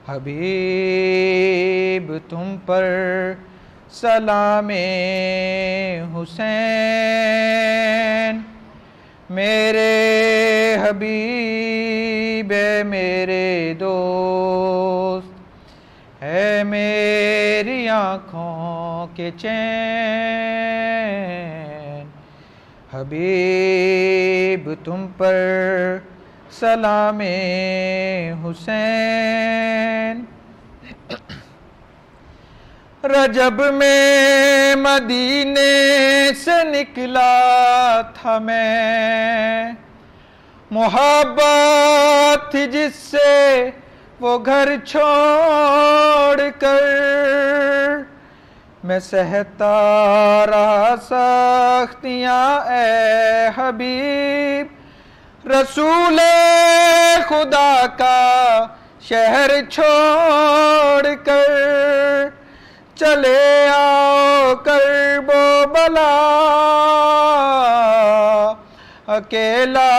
حبیب تم پر سلام حسین، میرے حبیب میرے دوست، ہے میری آنکھوں کے چین، حبیب تم پر سلام حسین۔ رجب میں مدینے سے نکلا تھا میں، محبت تھی جس سے وہ گھر چھوڑ کر، میں سہتا رہا سختیاں اے حبیب، رسول خدا کا شہر چھوڑ کر، چلے آؤ کرب و بلا، اکیلا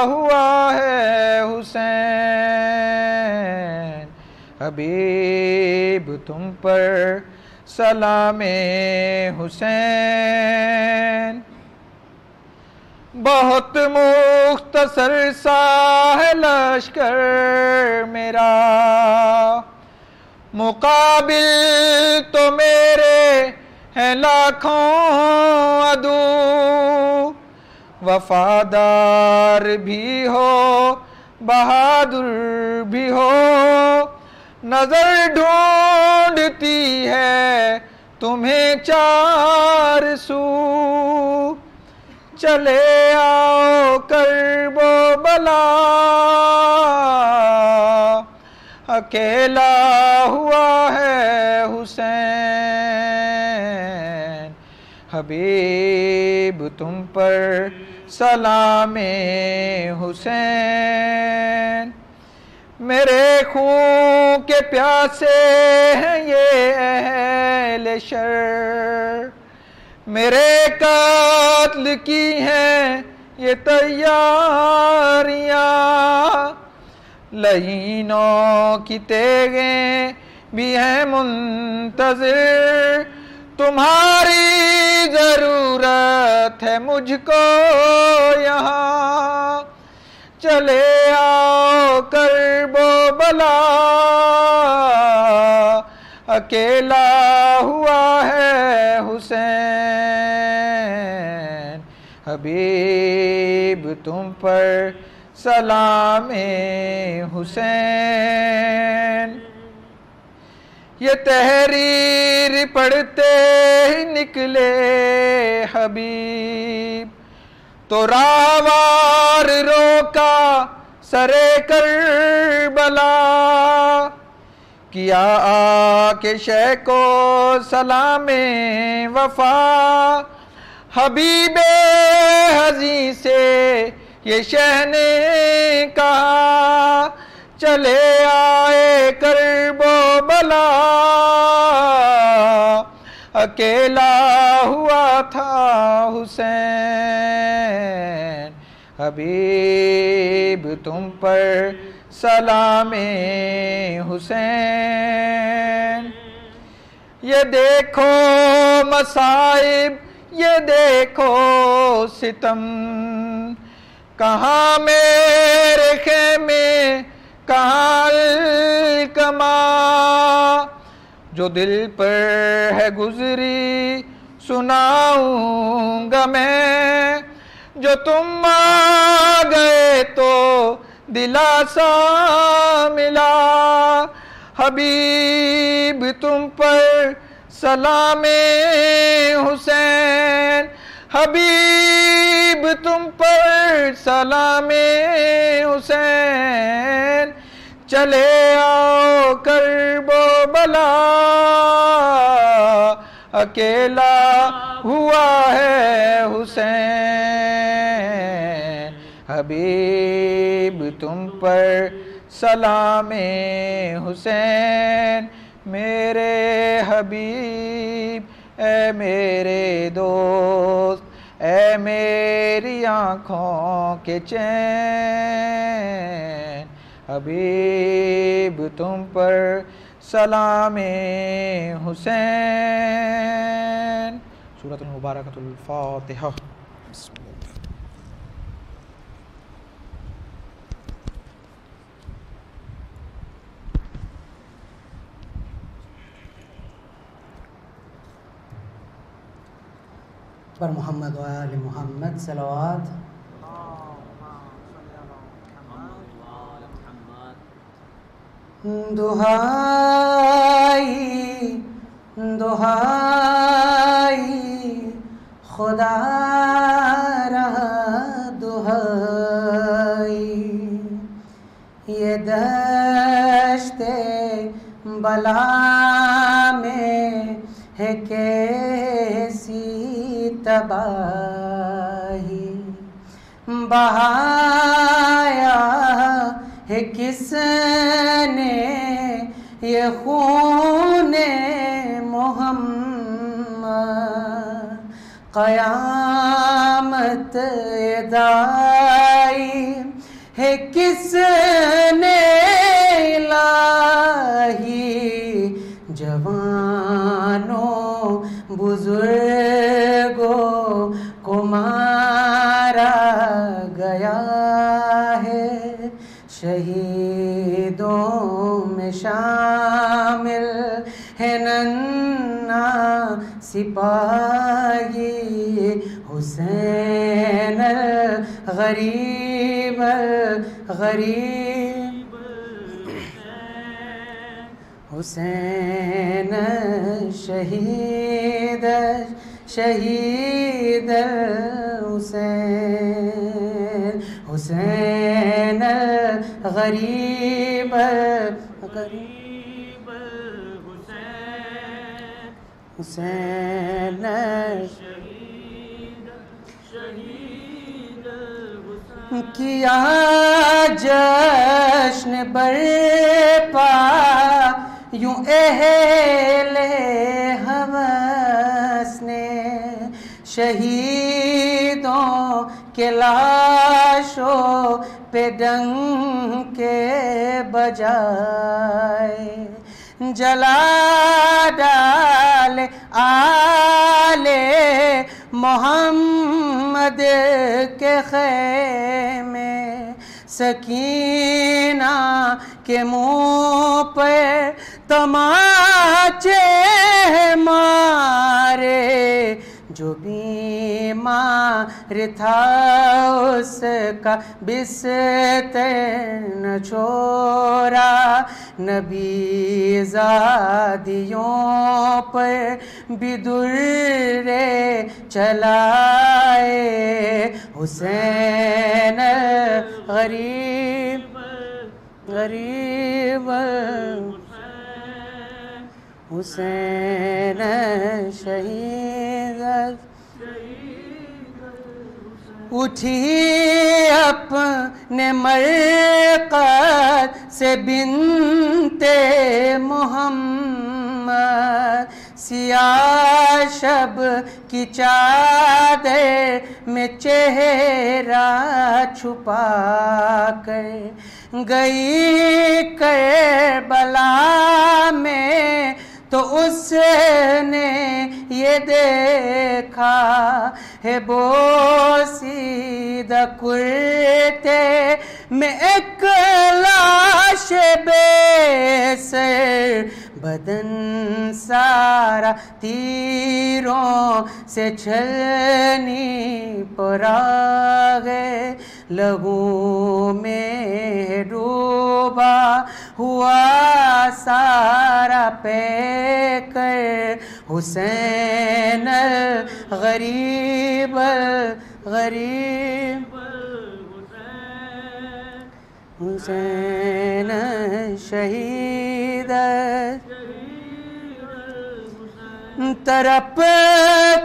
ہوا ہے حسین، حبیب تم پر سلام حسین۔ بہت مختصر سا ہے لشکر میرا، مقابل تو میرے ہیں لاکھوں عدو، وفادار بھی ہو بہادر بھی ہو، نظر ڈھونڈتی ہے تمہیں چار سو، چلے آؤ کرب و بلا، اکیلا ہوا ہے حسین، حبیب تم پر سلام حسین، میرے خون کے پیاسے ہیں یہ اہل شر، میرے قتل کی ہیں یہ تیاریاں، لعینوں کی تیغیں بھی ہیں منتظر، تمہاری ضرورت ہے مجھ کو یہاں، چلے آؤ کرب و بلا، اکیلا ہوا ہے حسین، حبیب تم پر سلام حسین۔ یہ تحریر پڑھتے ہی نکلے حبیب، تو راوار روکا سرے کربلا، کیا آ کے شہ کو سلام وفا، حبیب حزیں سے یہ شہ نے کہا، چلے آئے کرب و بلا، اکیلا ہوا تھا حسین، حبیب تم پر سلام حسین۔ یہ دیکھو مصائب، یہ دیکھو ستم، کہاں میرے خیمے کہاں الکما، جو دل پر ہے گزری سناؤں گا میں، جو تم آ گئے تو دلاسا ملا، حبیب تم پر سلام حسین، حبیب تم پر سلام حسین، چلے آؤ کرب و بلا، اکیلا ہوا ہے حسین، حبیب تم پر سلام حسین، میرے حبیب اے میرے دوست، اے میری آنکھوں کے چین، حبیب تم پر سلام حسین. سورۃ المبارکۃ الفاتحہ. بسم اللہ. پر محمد و آل محمد صلوات. دہائی دہائی خدا رہا دہائی، یہ دشت بلا میں ہے کیسی تباہی، بہایا ہے کس نے یہ خون محمد، قیامت دائی ہے کس نے الہی، جوانوں بزرگوں کو مارا گیا ہے، شہیدوں میں شامل ہے ننھا سپاہی، حسین الغریب الغریب، حسین شہید شہید حسین، حسین غریب غریب حسین، حسین شہید شہید حسین، کیا جشن برپا یوں اہل ہوس نے، شہیدوں کے لاشوں پہ ڈنکے بجائے، جلا ڈال آل محمد کے خیمے، سکینہ کے منہ پہ تماچے مارے، جو بیمار تھا اس کا بستر نہ چھوڑا، نبی زادیوں پر بھی درے چلائے، حسین غریب غریب حسین شہید، اٹھی اپنے مرقد سے بنت محمد، سیاہ شب کی چادر میں چہرہ چھپا کر گئی کربلا میں، تو اس نے یہ دیکھا ہے بوسیدہ کرتے میں ایک لاش بے سر، بدن سارا تیروں سے چھلنی پراغ، لہو میں ڈوبا ہوا سارا پیکر، حسین غریب غریب حسین شہید، تڑپ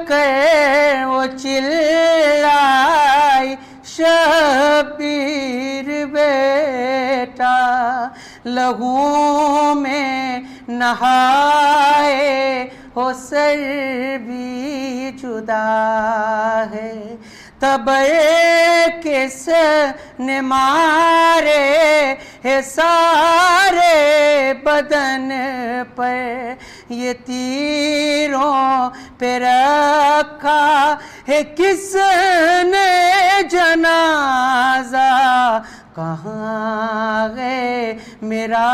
کر وہ چلائی شبیر بیٹا، لہو میں نہائے ہو سر بھی جدا ہے، تبے کس نے مارے ہے سارے بدن پر، یہ تیروں پہ رکھا ہے کس نے جنازہ، کہاں گئے میرا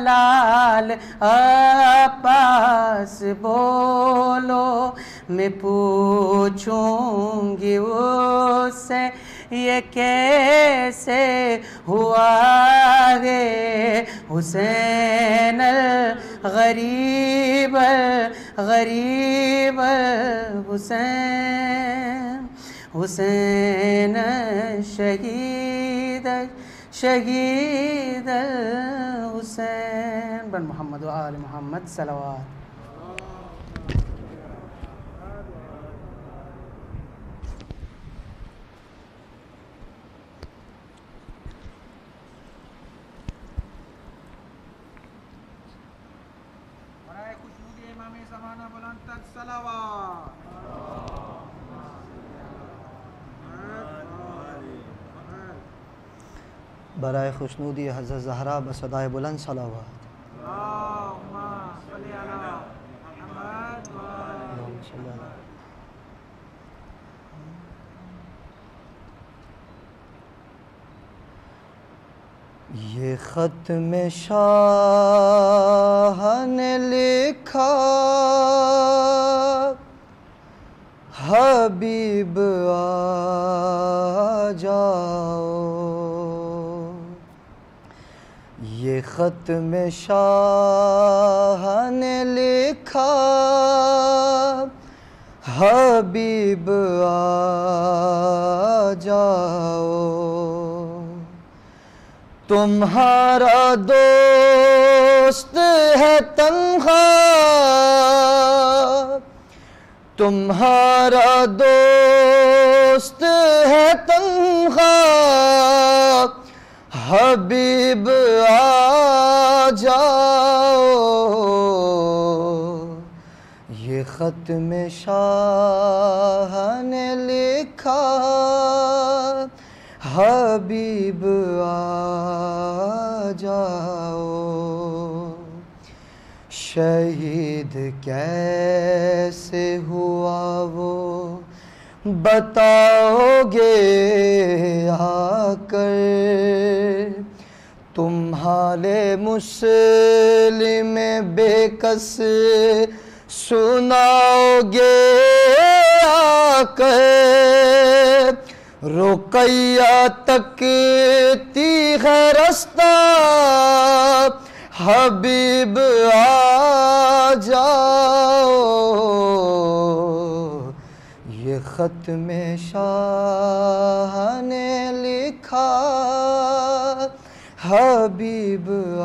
لال عباس بولو، میں پوچھوں گی اس سے یہ کیسے ہوا ہے، حسین الغریب غریب حسین، حسین شہید شہید حسین بن محمد و آل محمد صلوات۔ برائے خوشنودی امام زمانہ بلند تک صلوات۔ برائے خوشنودی حضرت زہرا بصدائے بلند صلوات۔ اللہم صلی علی محمد و اللہم صلی علی یہ خط میں شاہ نے لکھا، حبیب آ جاؤ، یہ خط میں شاہ نے لکھا، حبیب آ جاؤ، تمہارا دوست ہے تنہا، تمہارا دوست ہے تنہا، حبیب آ جاؤ، یہ خط میں شاہ نے لکھا، حبیب آ جاؤ، شہید کیسے ہوا وہ بتاؤ گے آ کر، تم حال مسلم بے کس سناؤ گے آ کر، رقیہ تکتی ہے رستہ، حبیب آ جاؤ، یہ خط میں شاہ نے لکھا، حبیب آ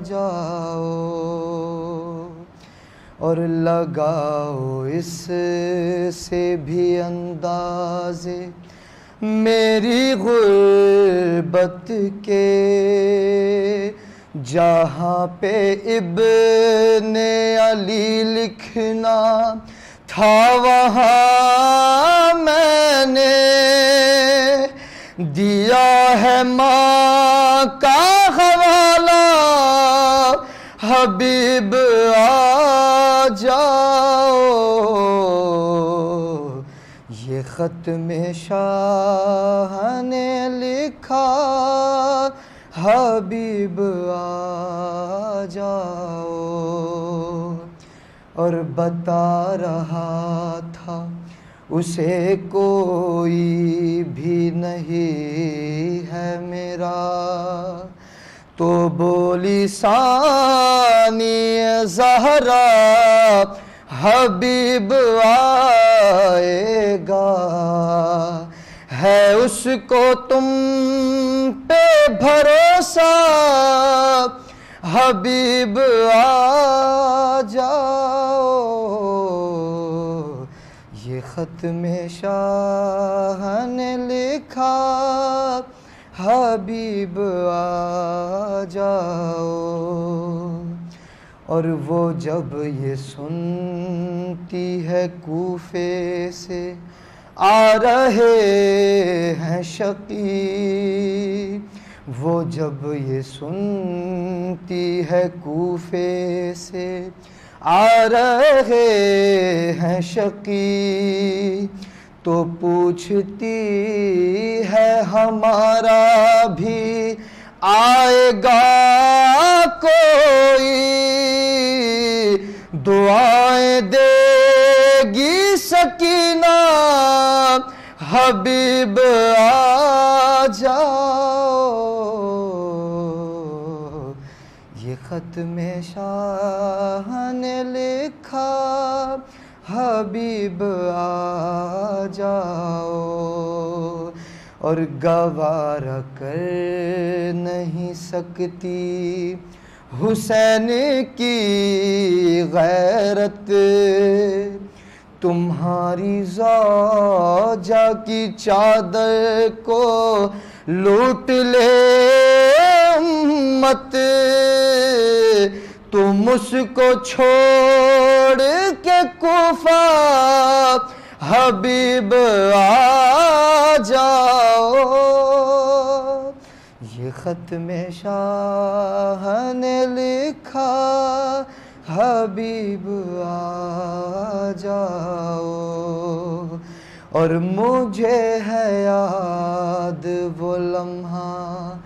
جاؤ، اور لگاؤ اس سے بھی اندازے میری غربت کے، جہاں پہ ابن علی لکھنا تھا وہاں میں نے دیا ہے ماں کا حوالہ، حبیب آ جاؤ، یہ خط میں شاہ نے لکھا، حبیب آ جاؤ، اور بتا رہا تھا اسے کوئی بھی نہیں ہے میرا، تو بولی ثانی زہرا حبیب آئے گا، ہے اس کو تم پہ بھروسہ، حبیب آ جاؤ، یہ خط میں شاہ نے لکھا، حبیب آ جاؤ، اور وہ جب یہ سنتی ہے کوفے سے آ رہے ہیں شقی، وہ جب یہ سنتی ہے کوفے سے آ رہے ہیں شقی، تو پوچھتی ہے ہمارا بھی آئے گا کوئی، دعائیں دے گی سکینہ حبیب آ جاؤ، یہ خط میں شاہ نے لکھا حبیب آ جاؤ، اور گوارا کر نہیں سکتی حسین کی غیرت، تمہاری زوجہ کی چادر کو لوٹ لے امت، تم اس کو چھوڑ کے کوفہ حبیب آ جاؤ، یہ خط میں شاہ نے لکھا حبیب آ جاؤ، اور مجھے ہے یاد وہ لمحہ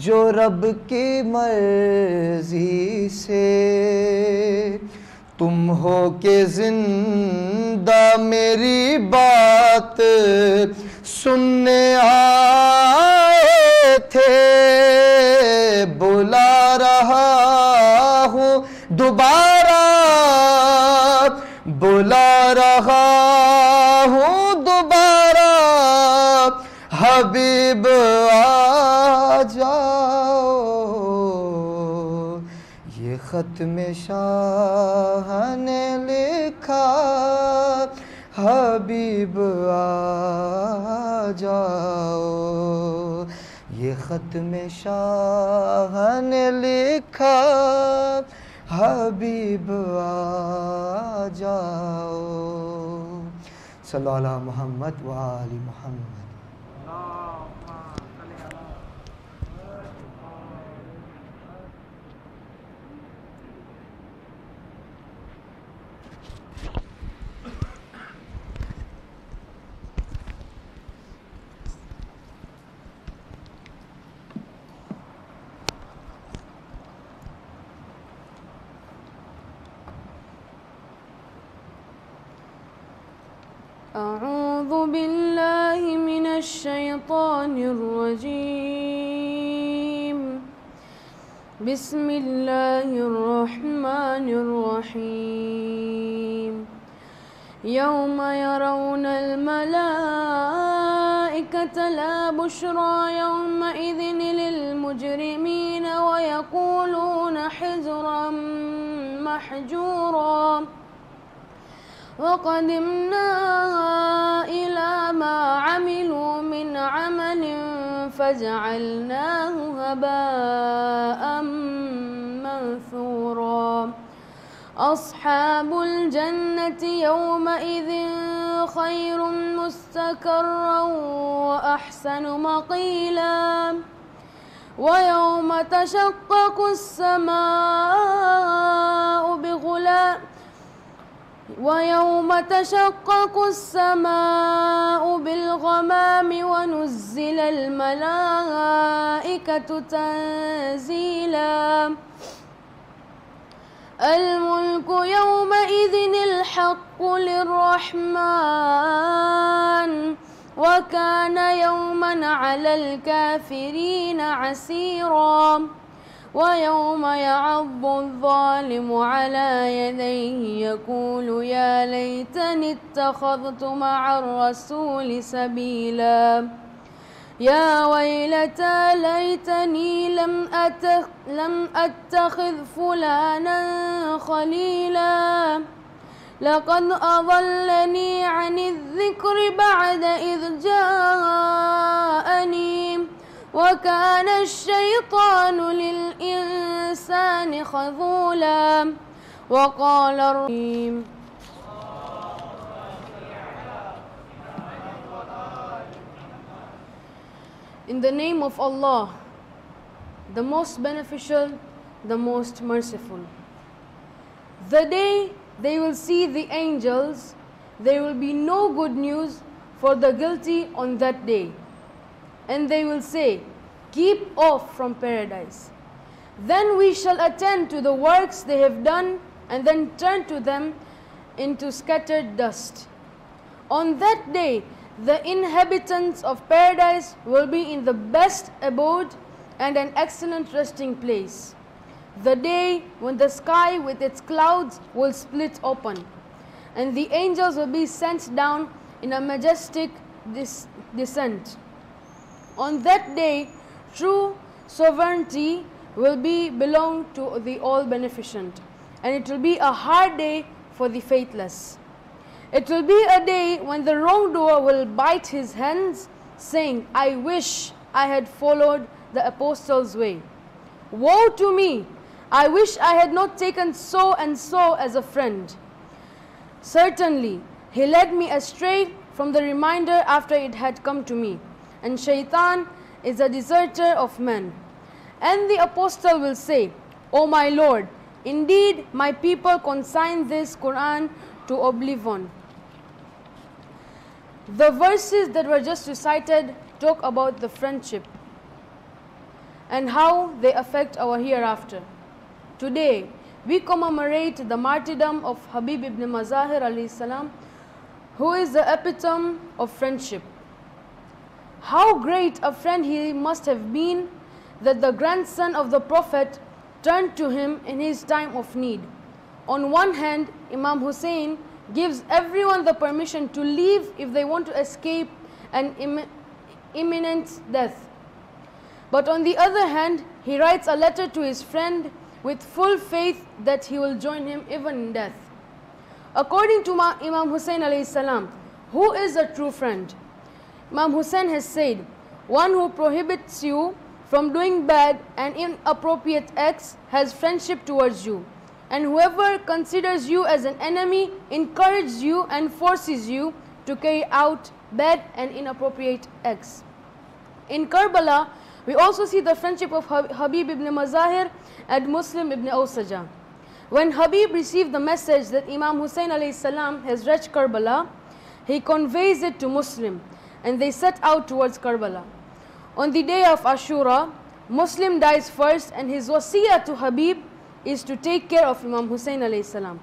جو رب کی مرضی سے تم ہو کے زندہ میری بات سننے آئے تھے، بلا رہا ہوں دوبارہ، بلا رہا ہوں دوبارہ، حبیب آ جاؤ، یہ خط میں شاہ نے لکھا حبیب آ جاؤ، یہ خط میں شاہ نے لکھا حبیب آ جاؤ، صلی اللہ علی محمد و آل محمد۔ أعوذ بالله من الشيطان الرجيم، بسم الله الرحمن الرحيم، يوم يرون الملائكة لا بشرى يومئذ للمجرمين ويقولون حجرا محجورا، وقدمنا إلى ما عملوا من عمل فجعلناه هباء منثورا، أصحاب الجنة يومئذ خير مستقرا وأحسن مقيلا، ويوم تشقق السماء بالغمام ونزل الملائكة تنزيلا، الملك يومئذ الحق للرحمن، وكان يوما على الكافرين عسيرا، ويوم يعض الظالم على يديه يقول يا ليتني اتخذت مع الرسول سبيلا، يا ويلتى ليتني لم أتخذ فلانا خليلا، لقد أضلني عن الذكر بعد إذ جاءني، وكان الشيطان للإنسان خذولا، وقال الرحيم In the name of Allah, the most beneficial, the most merciful. The day they will see the angels, there will be no good news for the guilty on that day. And they will say, keep off from paradise. Then we shall attend to the works they have done and then turn to them into scattered dust. On that day, the inhabitants of paradise will be in the best abode and an excellent resting place. The day when the sky with its clouds will split open, and the angels will be sent down in a majestic descent. On that day, true sovereignty will belong to the All-Beneficent, and it will be a hard day for the faithless. It will be a day when the wrongdoer will bite his hands, saying, I wish I had followed the apostles' way. Woe to me! I wish I had not taken so and so as a friend. Certainly, he led me astray from the reminder after it had come to me, and Shaitan is a deserter of men. And the apostle will say, O my Lord, indeed my people consign this Quran to oblivion. The verses that were just recited talk about the friendship and how they affect our hereafter. Today, we commemorate the martyrdom of Habib ibn Namazahir alayhi salam, who is the epitome of friendship. How great a friend he must have been that the grandson of the Prophet turned to him in his time of need. On one hand, Imam Hussein gives everyone the permission to leave if they want to escape an imminent death. But on the other hand, he writes a letter to his friend with full faith that he will join him even in death. According to Imam Hussein alayhi salam, who is a true friend? Imam Hussein has said, one who prohibits you from doing bad and inappropriate acts has friendship towards you. And whoever considers you as an enemy encourages you and forces you to carry out bad and inappropriate acts. In Karbala, we also see the friendship of Habib ibn Mazahir and Muslim ibn Awsaja. When Habib received the message that Imam Hussein alayhi salam has reached Karbala, he conveys it to Muslim, and they set out towards Karbala. On the day of Ashura, Muslim dies first, and his wasiyah to Habib is to take care of Imam Hussein alayhi salam.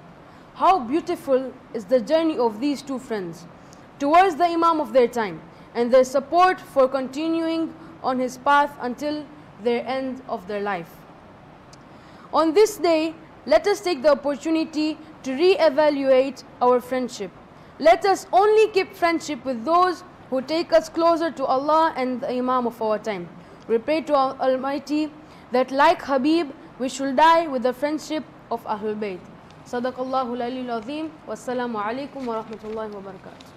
How beautiful is the journey of these two friends towards the Imam of their time, and their support for continuing on his path until their end of their life. On this day, let us take the opportunity to re-evaluate our friendship. Let us only keep friendship with those who take us closer to Allah and the Imam of our time. We pray to our Almighty that like Habib, we should die with the friendship of Ahlul Bayt. Sadaqallahu al-Aliyyul Azim. Wassalamu alaikum wa rahmatullahi wa barakatuh.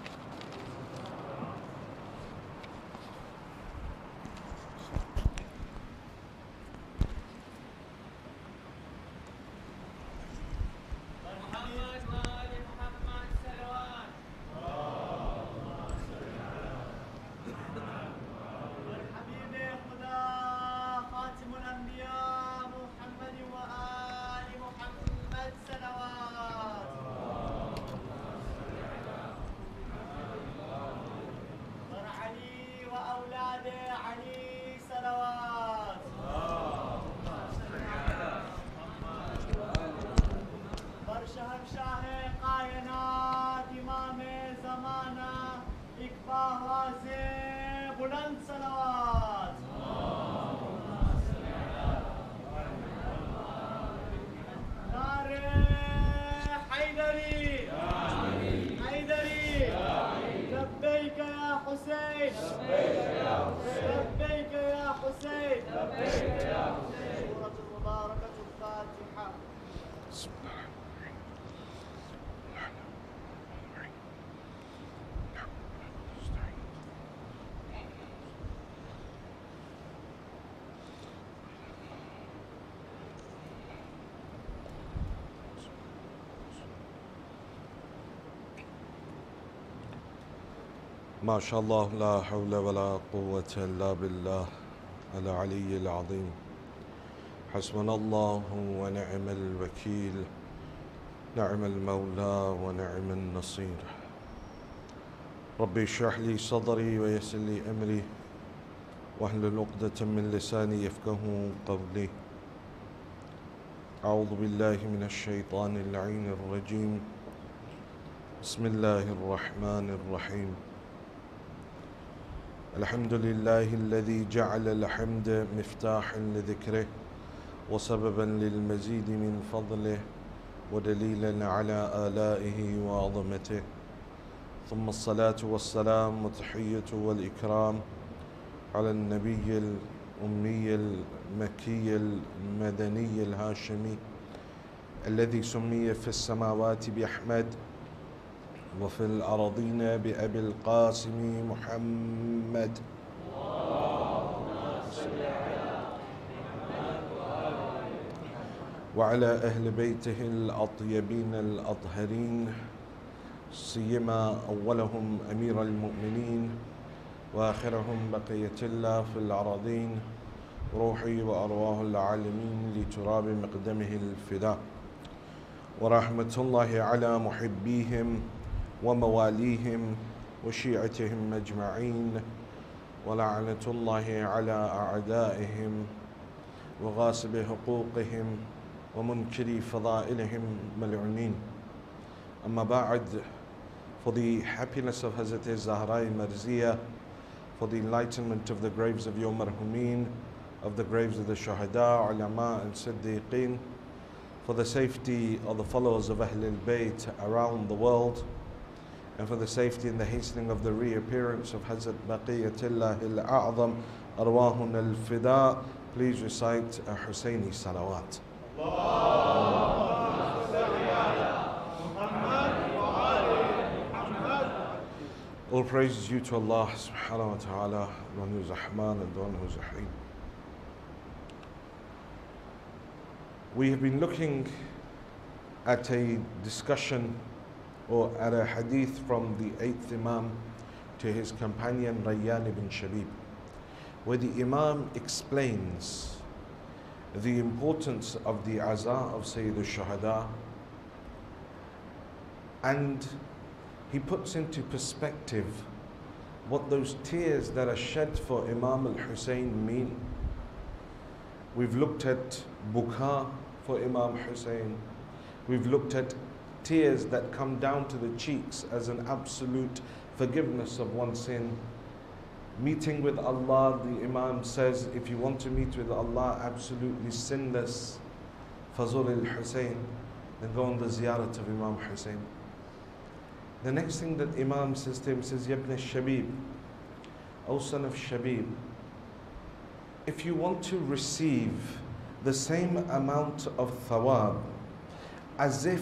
ما شاء الله لا حول ولا قوة إلا بالله العلي العظيم حسبنا الله ونعم الوكيل نعم المولى ونعم النصير ربي اشرح لي صدري ويسر لي أمري واحلل عقدة من لساني يفقه قولي أعوذ بالله من الشيطان اللعين الرجيم بسم الله الرحمن الرحيم الحمد لله الذي جعل الحمد مفتاحا لذكره وسببا للمزيد من فضله ودليلا على آلائه وعظمته ثم الصلاة والسلام والتحية والإكرام على النبي الأمي المكي المدني الهاشمي الذي سمي في السماوات بأحمد وفي الأراضين بأبي القاسم محمد وعلى أهل بيته الأطيبين الأطهرين سيما أولهم أمير المؤمنين وآخرهم بقية الله في الأراضين روحي وأرواح العالمين لتراب مقدمه الفداء ورحمة الله على محبيهم ومواليهم وشيعتهم أجمعين ولعنة الله على أعدائهم وغاصب حقوقهم ومنكري فضائلهم ملعونين. Amma ba'd, for the happiness of Hazrat Zahra Marziyah, for the enlightenment of the graves of your marhumin, of the graves of the shuhada, ulama and siddiqeen, for the safety of the followers of Ahl al-Bayt around the world, and for the safety and the hastening of the reappearance of Hazrat Baqiyatullah al-A'zam, Arwahun al-Fida, please recite a Husayni salawat. All praise is due to Allah subhanahu wa ta'ala, the one who is Rahman and the one who is Rahim. We have been looking at a discussion or at a hadith from the 8th Imam to his companion Rayyan ibn Shabib, where the Imam explains the importance of the Aza of Sayyid al-Shuhada, and he puts into perspective what those tears that are shed for Imam al-Hussein mean. We've looked at buka for Imam Hussein. We've looked at tears that come down to the cheeks as an absolute forgiveness of one's sin. Meeting with Allah, the Imam says, if you want to meet with Allah absolutely sinless, Fazul al-Hussein, then go on the ziyarat of Imam Hussein. The next thing that Imam says to him, says, Ibn Shabib, O son of Shabib, if you want to receive the same amount of thawab as if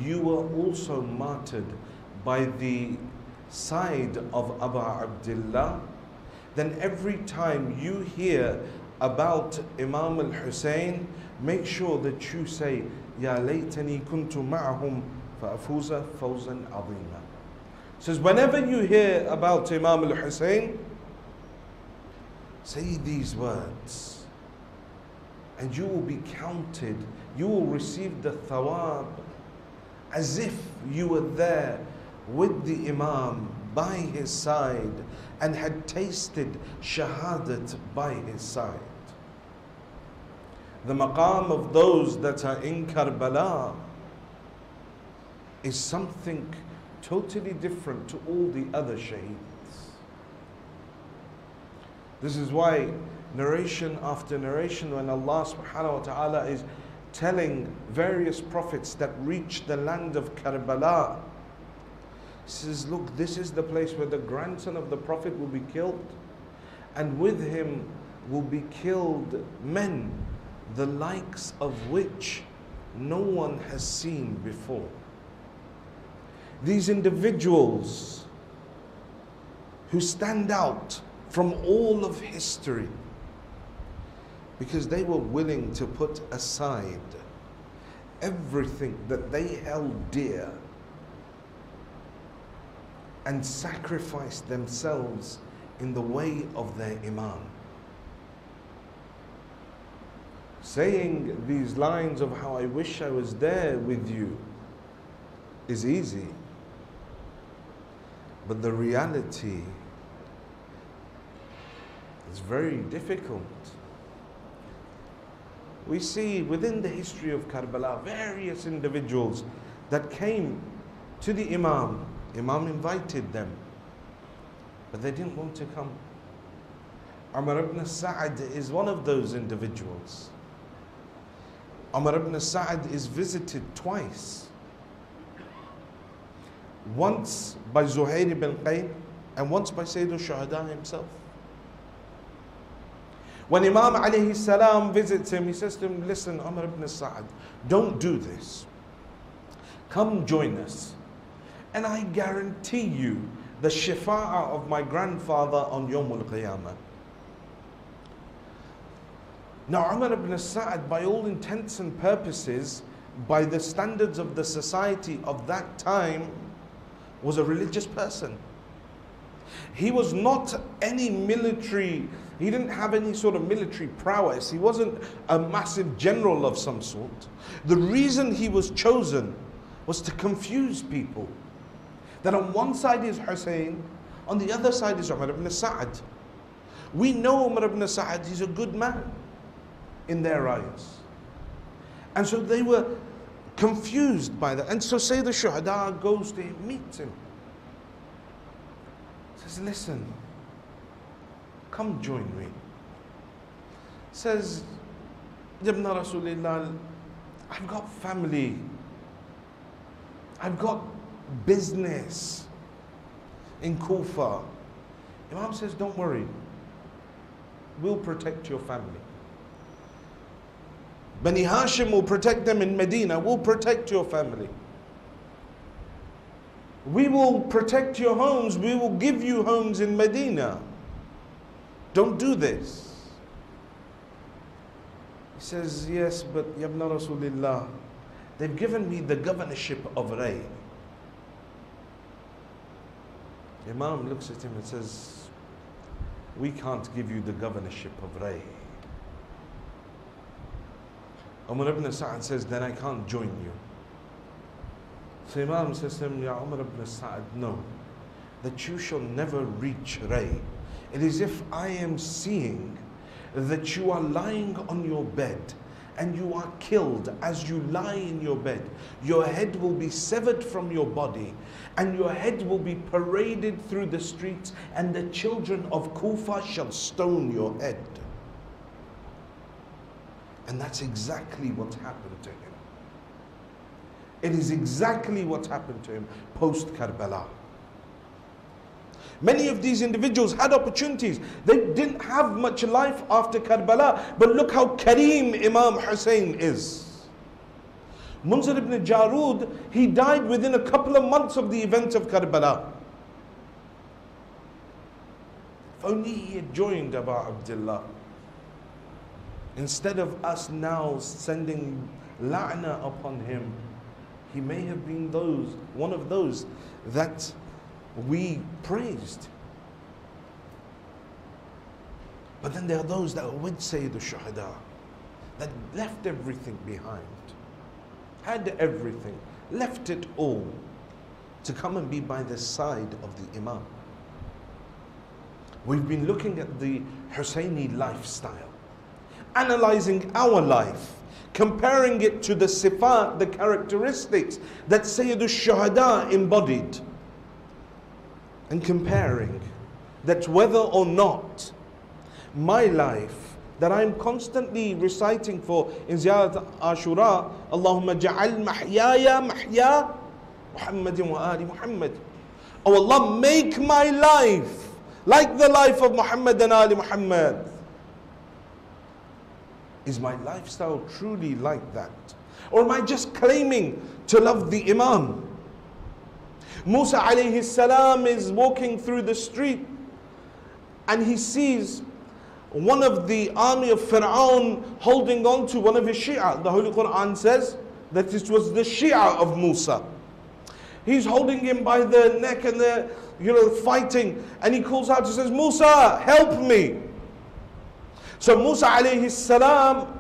you were also martyred by the side of Abu Abdullah, then every time you hear about Imam al-Hussein, make sure that you say, Ya laytani kuntu ma'ahum fa'afuza fawzan azima. Says, whenever you hear about Imam al-Hussein, say these words, and you will be counted, you will receive the thawab as if you were there with the Imam by his side and had tasted shahadat by his side. The maqam of those that are in Karbala is something totally different to all the other shaheeds. This is why narration after narration, when Allah subhanahu wa ta'ala is telling various prophets that reach the land of Karbala, he says, look, this is the place where the grandson of the Prophet will be killed, and with him will be killed men, the likes of which no one has seen before. These individuals who stand out from all of history because they were willing to put aside everything that they held dear and sacrificed themselves in the way of their Imam. Saying these lines of how I wish I was there with you is easy, but the reality is very difficult. We see within the history of Karbala various individuals that came to the Imam. Imam invited them, but they didn't want to come. Umar ibn Sa'ad is one of those individuals. Umar ibn Sa'ad is visited twice. Once by Zuhair ibn Qayn and once by Sayyid al-Shuhada himself. When Imam alayhi salam visits him, he says to him, listen, Umar ibn Sa'ad, don't do this. Come join us. And I guarantee you the shifa'ah of my grandfather on Yawmul Qiyamah. Now Umar ibn Sa'ad, by all intents and purposes, by the standards of the society of that time, was a religious person. He was not any military, he didn't have any sort of military prowess. He wasn't a massive general of some sort. The reason he was chosen was to confuse people. That on one side is Hussein, on the other side is Umar ibn Sa'ad. We know Umar ibn Sa'ad, he's a good man in their eyes. And so they were confused by that. And so Sayyid al-Shuhada goes to him, meets him. Says, listen, come join me. Says, Ibn Rasulillah, I've got family. I've got business in Kufa. Imam says, don't worry. We'll protect your family. Bani Hashim will protect them in Medina. We'll protect your family. We will protect your homes. We will give you homes in Medina. Don't do this. He says, yes, but Ya Ibn Rasulillah, they've given me the governorship of Ray. Imam looks at him and says, we can't give you the governorship of Ray. Umar ibn Sa'ad says, then I can't join you. So Imam says to him, Ya Umar ibn Sa'ad, no, that you shall never reach Ray. It is if I am seeing that you are lying on your bed and you are killed as you lie in your bed. Your head will be severed from your body and your head will be paraded through the streets, and the children of Kufa shall stone your head. And that's exactly what happened to him. It is exactly what happened to him post Karbala. Many of these individuals had opportunities. They didn't have much life after Karbala, but look how Kareem Imam Hussein is. Munzir ibn Jarud, he died within a couple of months of the event of Karbala. If only he had joined Abu Abdullah. Instead of us now sending la'na upon him, he may have been one of those that we praised. But then there are those that would say the Shuhada, that left everything behind, had everything, left it all to come and be by the side of the Imam. We've been looking at the Husseini lifestyle, analyzing our life, comparing it to the sifat, the characteristics that Sayyid al-Shuhada embodied, and comparing that whether or not my life that I'm constantly reciting for in Ziyarat Ashura, Allahumma ja'al mahyaya mahya Muhammadin wa ali Muhammad. Oh Allah, make my life like the life of Muhammad and Ali Muhammad. Is my lifestyle truly like that? Or am I just claiming to love the Imam? Musa alayhi salam is walking through the street and he sees one of the army of Fir'aun holding on to one of his Shia. The Holy Quran says that this was the Shia of Musa. He's holding him by the neck and fighting, and he calls out, he says, Musa, help me. So Musa alayhi salam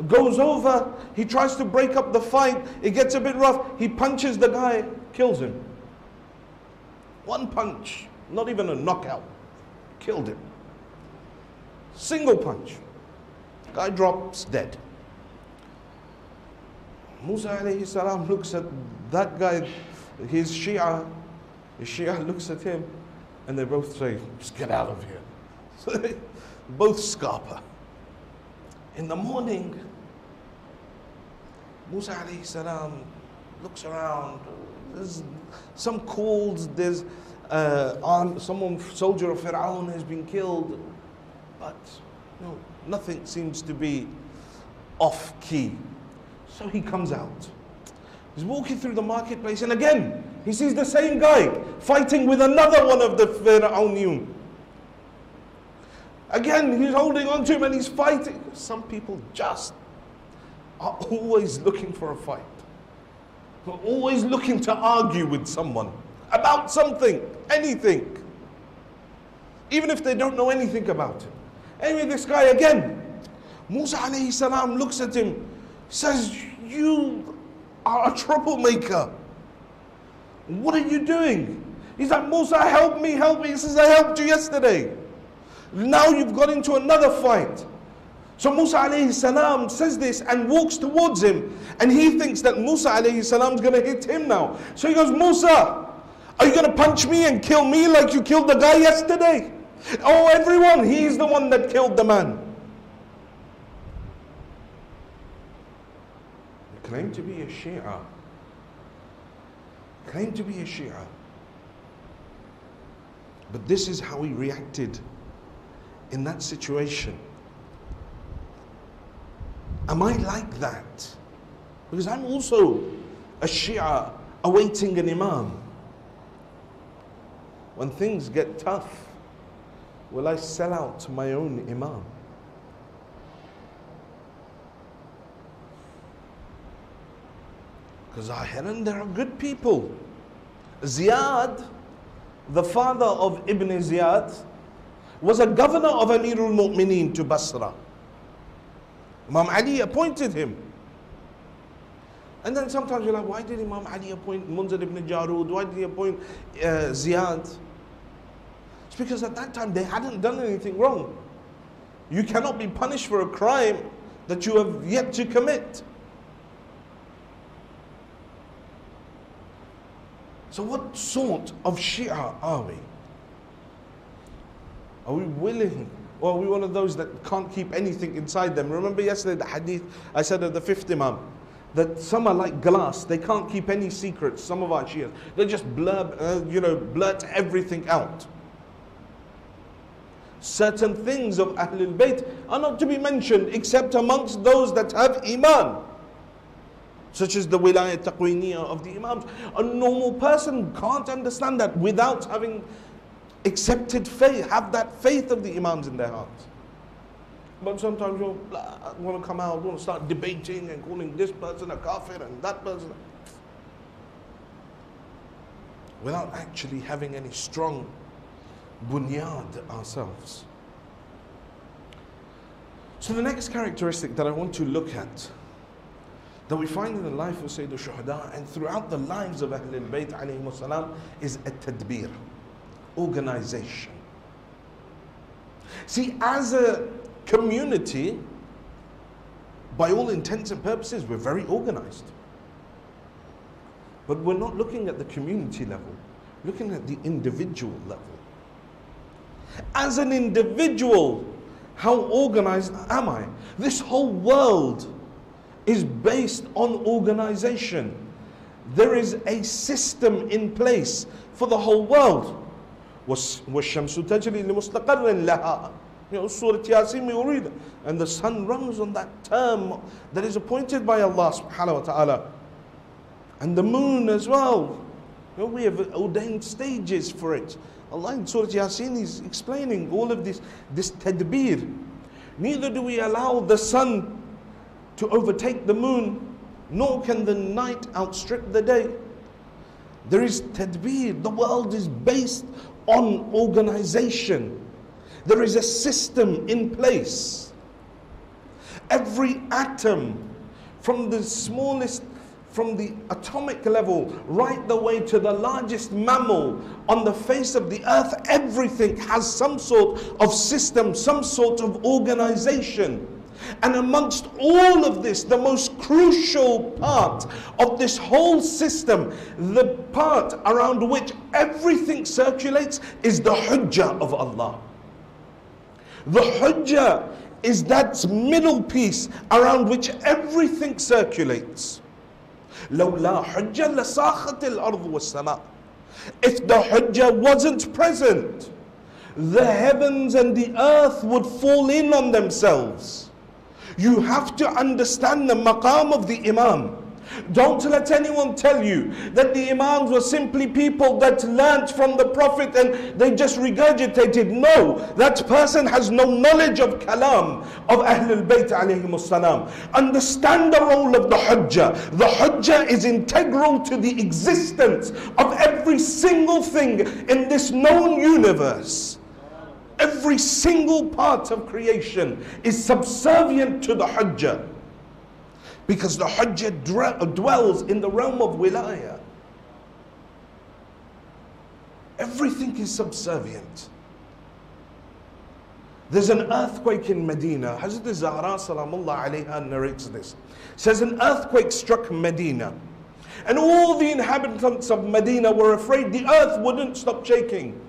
goes over, he tries to break up the fight, it gets a bit rough, he punches the guy, kills him. One punch, not even a knockout, killed him. Single punch. Guy drops dead. Musa alayhi salam looks at that guy, his Shia looks at him, and they both say, just get out of here. So they both scarper. In the morning, Musa alayhi salam looks around. There's some calls, there's someone, soldier of Fir'aun has been killed, but no, nothing seems to be off key. So he comes out. He's walking through the marketplace, and again, he sees the same guy fighting with another one of the Fir'auniyun. Again, he's holding on to him and he's fighting. Some people just are always looking for a fight. They're always looking to argue with someone about something, anything. Even if they don't know anything about it. Anyway, this guy again, Musa alayhi salam looks at him, says, you are a troublemaker. What are you doing? He's like, Musa, help me, help me. He says, I helped you yesterday. Now you've got into another fight. So Musa alayhi salam says this and walks towards him, and he thinks that Musa alayhi salam is going to hit him now. So he goes, Musa, are you going to punch me and kill me like you killed the guy yesterday? Oh, everyone, he's the one that killed the man. He claimed to be a Shia. Claimed to be a Shia. But this is how he reacted in that situation. Am I like that? Because I'm also a Shia awaiting an Imam. When things get tough, will I sell out to my own Imam? Because Zahiran, there are good people. Ziyad, the father of Ibn Ziyad, was a governor of Amirul Mu'mineen to Basra. Imam Ali appointed him. And then sometimes you're like, why did Imam Ali appoint Munzir ibn Jarud? Why did he appoint Ziyad? It's because at that time they hadn't done anything wrong. You cannot be punished for a crime that you have yet to commit. So what sort of Shia are we? Are we willing? Or are we one of those that can't keep anything inside them? Remember yesterday the hadith I said of the fifth Imam, that some are like glass, they can't keep any secrets. Some of our Shias, they just blurt everything out. Certain things of Ahlul Bayt are not to be mentioned except amongst those that have Iman, such as the wilayat taqweeniyah of the Imams. A normal person can't understand that without having accepted faith, have that faith of the Imams in their hearts. But sometimes you want to come out, want to start debating and calling this person a kafir and that person, without actually having any strong bunyad ourselves. So the next characteristic that I want to look at, that we find in the life of Sayyid al-Shuhada and throughout the lives of Ahlul Bayt alayhimus salam, is at-tadbir, organization. See, as a community, by all intents and purposes, we're very organized. But we're not looking at the community level, looking at the individual level. As an individual, how organized am I? This whole world is based on organization. There is a system in place for the whole world. وَالشَّمْسُ تَجْرِي لِمُسْتَقَرٍ لَهَا. Surah Yasin we will read. And the sun runs on that term that is appointed by Allah subhanahu wa ta'ala. And the moon as well. We have ordained stages for it. Allah in Surah Yasin is explaining all of this tadbir. Neither do we allow the sun to overtake the moon, nor can the night outstrip the day. There is tadbir. The world is based on organization. There is a system in place. Every atom, from the smallest, from the atomic level, right the way to the largest mammal on the face of the earth, everything has some sort of system, some sort of organization. And amongst all of this, the most crucial part of this whole system, the part around which everything circulates, is the hujjah of Allah. The hujjah is that middle piece around which everything circulates. لولا حجة لساخت الأرض والسماء. If the hujjah wasn't present, the heavens and the earth would fall in on themselves. You have to understand the maqam of the imam. Don't let anyone tell you that the imams were simply people that learnt from the Prophet and they just regurgitated. No, that person has no knowledge of kalam of Ahlul Bayt alayhimus salam. Understand the role of the hujjah. The hujjah is integral to the existence of every single thing in this known universe. Every single part of creation is subservient to the hujjah. Because the hujjah dwells in the realm of wilayah. Everything is subservient. There's an earthquake in Medina. Hazrat Zahra salamullah alayha narrates this. Says an earthquake struck Medina. And all the inhabitants of Medina were afraid the earth wouldn't stop shaking.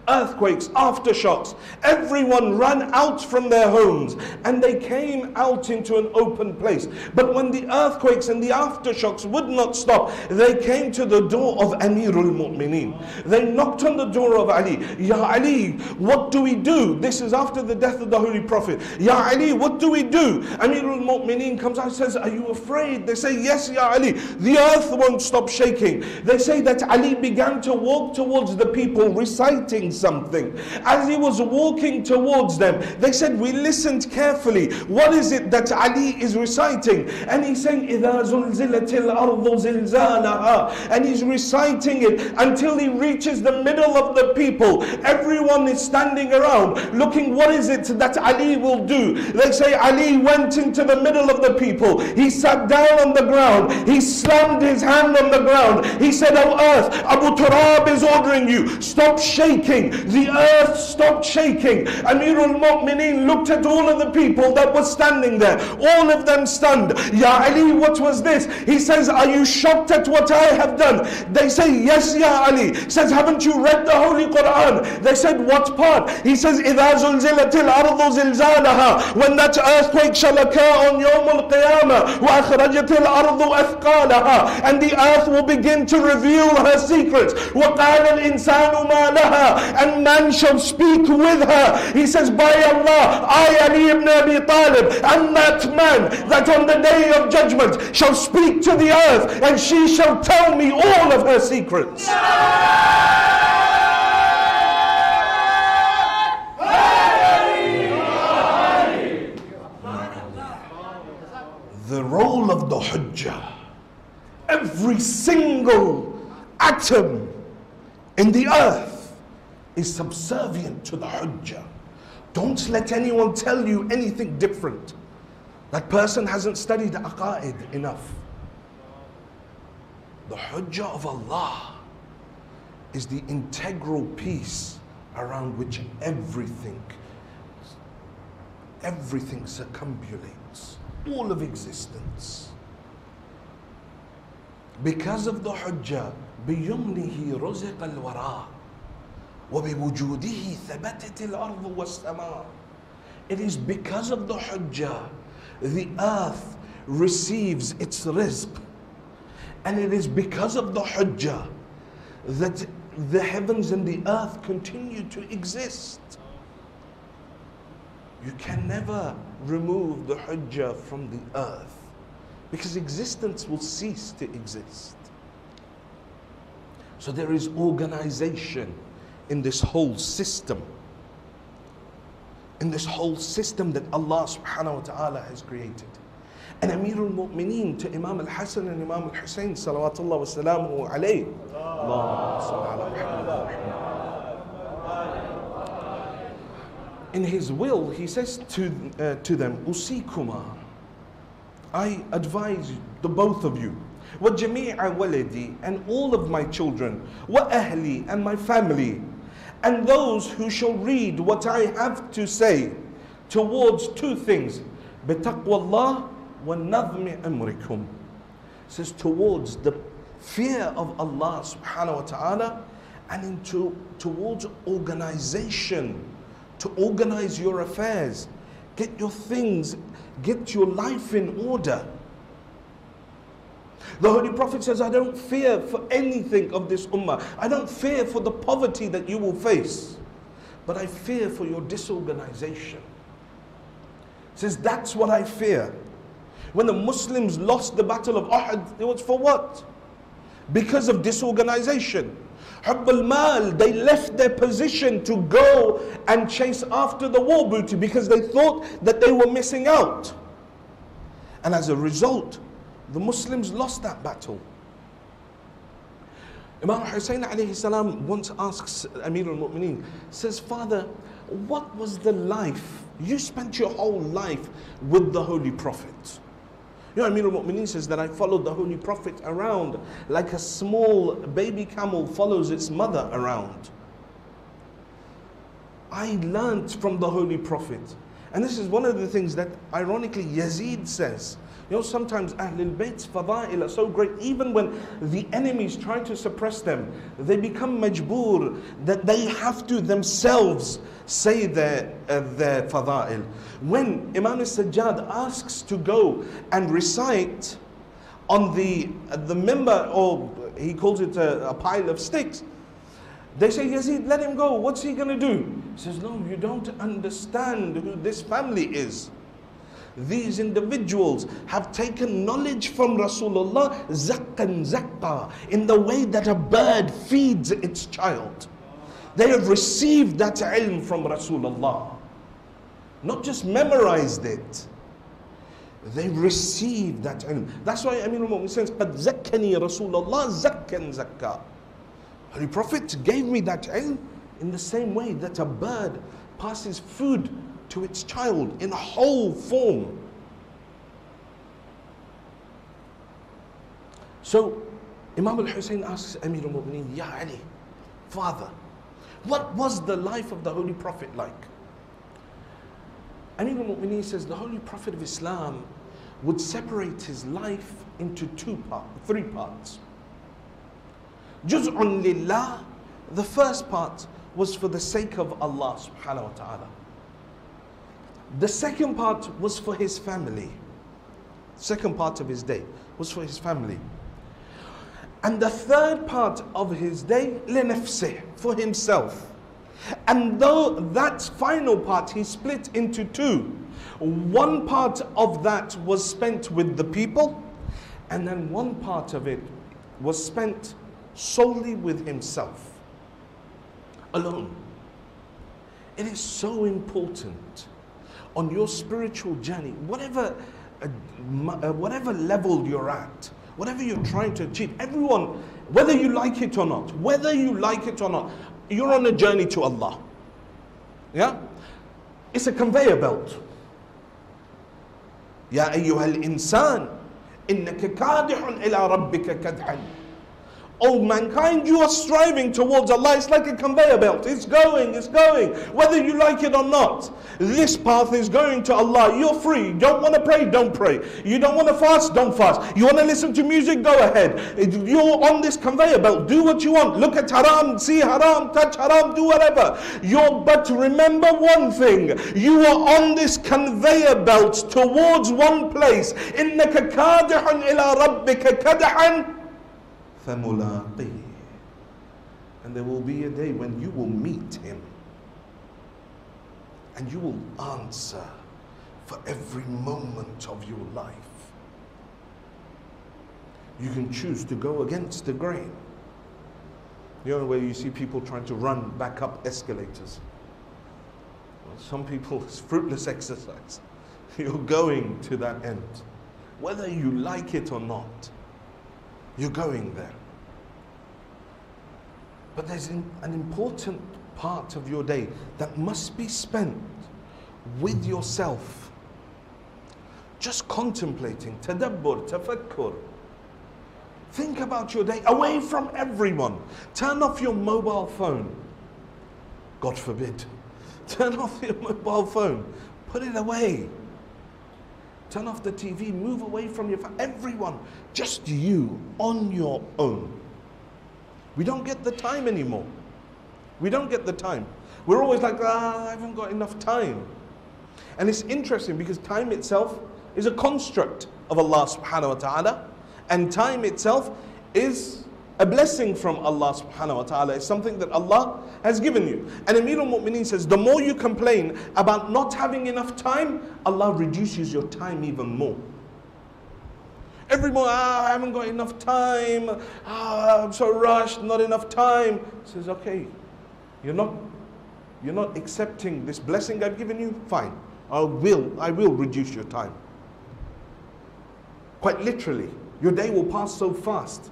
Earthquakes, aftershocks, everyone ran out from their homes and they came out into an open place. But when the earthquakes and the aftershocks would not stop, they came to the door of Amirul Mu'mineen. They knocked on the door of Ali. Ya Ali, what do we do? This is after the death of the Holy Prophet. Ya Ali, what do we do? Amirul Mu'mineen comes out and says, are you afraid? They say, yes, Ya Ali, the earth won't stop shaking. They say that Ali began to walk towards the people reciting something. As he was walking towards them, they said, we listened carefully. What is it that Ali is reciting? And he's saying, إِذَا زُلْزِلَتِ الْأَرْضُ زِلْزَالَهَا. And he's reciting it until he reaches the middle of the people. Everyone is standing around looking, what is it that Ali will do? They say Ali went into the middle of the people. He sat down on the ground. He slammed his hand on the ground. He said, oh earth, Abu Turab is ordering you, stop shaking. The earth stopped shaking. Amirul Mu'mineen looked at all of the people that were standing there. All of them stunned. Ya Ali, what was this? He says, are you shocked at what I have done? They say, yes, Ya Ali. He says, haven't you read the Holy Quran? They said, what part? He says, إِذَا زُلْزِلَتِ الْأَرْضُ زِلْزَالَهَا. When that earthquake shall occur on Yawm al-Qiyamah, وَأَخْرَجَتِ الْأَرْضُ أَثْقَالَهَا. And the earth will begin to reveal her secrets. وَقَالَ الْإِنسَانُ مَا لَهَا. And man shall speak with her. He says, by Allah, I, Ali ibn Abi Talib, am that man that on the day of judgment shall speak to the earth and she shall tell me all of her secrets. The role of the hujjah. Every single atom in the earth is subservient to the hujjah. Don't let anyone tell you anything different. That person hasn't studied aqaid enough. The hujjah of Allah is the integral piece around which everything circumambulates, all of existence. Because of the hujjah, بِيُمْنِهِ رُزِقَ الْوَرَىٰ وَبِوُجُودِهِ ثَبَتَتِ الْأَرْضُ وَالسَّمَاءُ. It is because of the hujjah the earth receives its rizq. And it is because of the hujjah that the heavens and the earth continue to exist. You can never remove the hujjah from the earth because existence will cease to exist. So there is organization in this whole system. In this whole system that Allah subhanahu wa ta'ala has created. And Amir al-Mu'mineen to Imam al-Hasan and Imam al-Hussein, salawatullah wa salamuhu alayhi. Allahumma salli ala Muhammad. In his will, he says to them, Usikuma, I advise the both of you, wa jami'a waladi, and all of my children, wa ahli, and my family, and those who shall read what I have to say, towards two things, bitaqwallah wa nadhmi amrikum. Says towards the fear of Allah subhanahu wa ta'ala, and towards organization, to organize your affairs, get your things, get your life in order. The Holy Prophet says, I don't fear for anything of this ummah. I don't fear for the poverty that you will face, but I fear for your disorganization. He says, that's what I fear. When the Muslims lost the battle of Uhud, it was for what? Because of disorganization. Hubb al-mal, they left their position to go and chase after the war booty because they thought that they were missing out. And as a result, the Muslims lost that battle. Imam Hussein alayhi salam once asks Amir al-Mu'mineen, says, Father, what was the life? You spent your whole life with the Holy Prophet. You know, Amir al-Mu'mineen says that I followed the Holy Prophet around like a small baby camel follows its mother around. I learnt from the Holy Prophet. And this is one of the things that ironically Yazid says. You know, sometimes Ahlul Bayt's fada'il are so great, even when the enemies try to suppress them, they become majboor, that they have to themselves say their fada'il. When Imam al-Sajjad asks to go and recite on the member, or he calls it a pile of sticks, they say, Yazid, let him go. What's he going to do? He says, no, you don't understand who this family is. These individuals have taken knowledge from Rasulullah zakkan zakka, in the way that a bird feeds its child. They have received that ilm from Rasulullah. Not just memorized it. They received that ilm. That's why Amir al-Mu'mineen says, قَدْ زَكَّنِي رَسُولَ اللَّهِ زَكًّا زَكَّا. Holy Prophet gave me that ilm in the same way that a bird passes food to its child in whole form. So Imam al-Hussein asks Amir al-Mu'mineen, Ya Ali, father, what was the life of the Holy Prophet like? Amir al-Mu'mineen says the Holy Prophet of Islam would separate his life into three parts. Juz'un lillah, the first part was for the sake of Allah subhanahu wa ta'ala. The second part was for his family. Second part of his day was for his family. And the third part of his day, لنفسه, for himself. And though that final part he split into two. One part of that was spent with the people, and then one part of it was spent solely with himself, alone. It is so important on your spiritual journey, whatever level you're at, whatever you're trying to achieve, everyone, whether you like it or not, you're on a journey to Allah. Yeah? It's a conveyor belt. Ya ayyuhal insan, innaka kadihun ila rabbika kadhan. Oh mankind, you are striving towards Allah. It's like a conveyor belt. It's going. Whether you like it or not. This path is going to Allah. You're free. You don't want to pray, don't pray. You don't want to fast, don't fast. You want to listen to music, go ahead. You're on this conveyor belt. Do what you want. Look at haram, see haram, touch haram, do whatever. But remember one thing. You are on this conveyor belt towards one place. إِنَّكَ كَادِحٌ إِلَىٰ رَبِّكَ كَدْحًا. And there will be a day when you will meet him and you will answer for every moment of your life. You can choose to go against the grain. You know where you see people trying to run back up escalators. Well, some people, it's fruitless exercise. You're going to that end. Whether you like it or not, you're going there. But there's an important part of your day that must be spent with yourself. Just contemplating, tadabbur, tafakkur. Think about your day away from everyone. Turn off your mobile phone. God forbid. Turn off your mobile phone. Put it away. Turn off the TV. Move away from your phone. Everyone. Just you on your own. We don't get the time anymore. We don't get the time. We're always like, I haven't got enough time. And it's interesting because time itself is a construct of Allah subhanahu wa ta'ala. And time itself is a blessing from Allah subhanahu wa ta'ala. It's something that Allah has given you. And Amir al-Mu'mineen says, the more you complain about not having enough time, Allah reduces your time even more. Everyone, I haven't got enough time. I'm so rushed, not enough time. He says, okay, you're not accepting this blessing I've given you? Fine. I will reduce your time. Quite literally, your day will pass so fast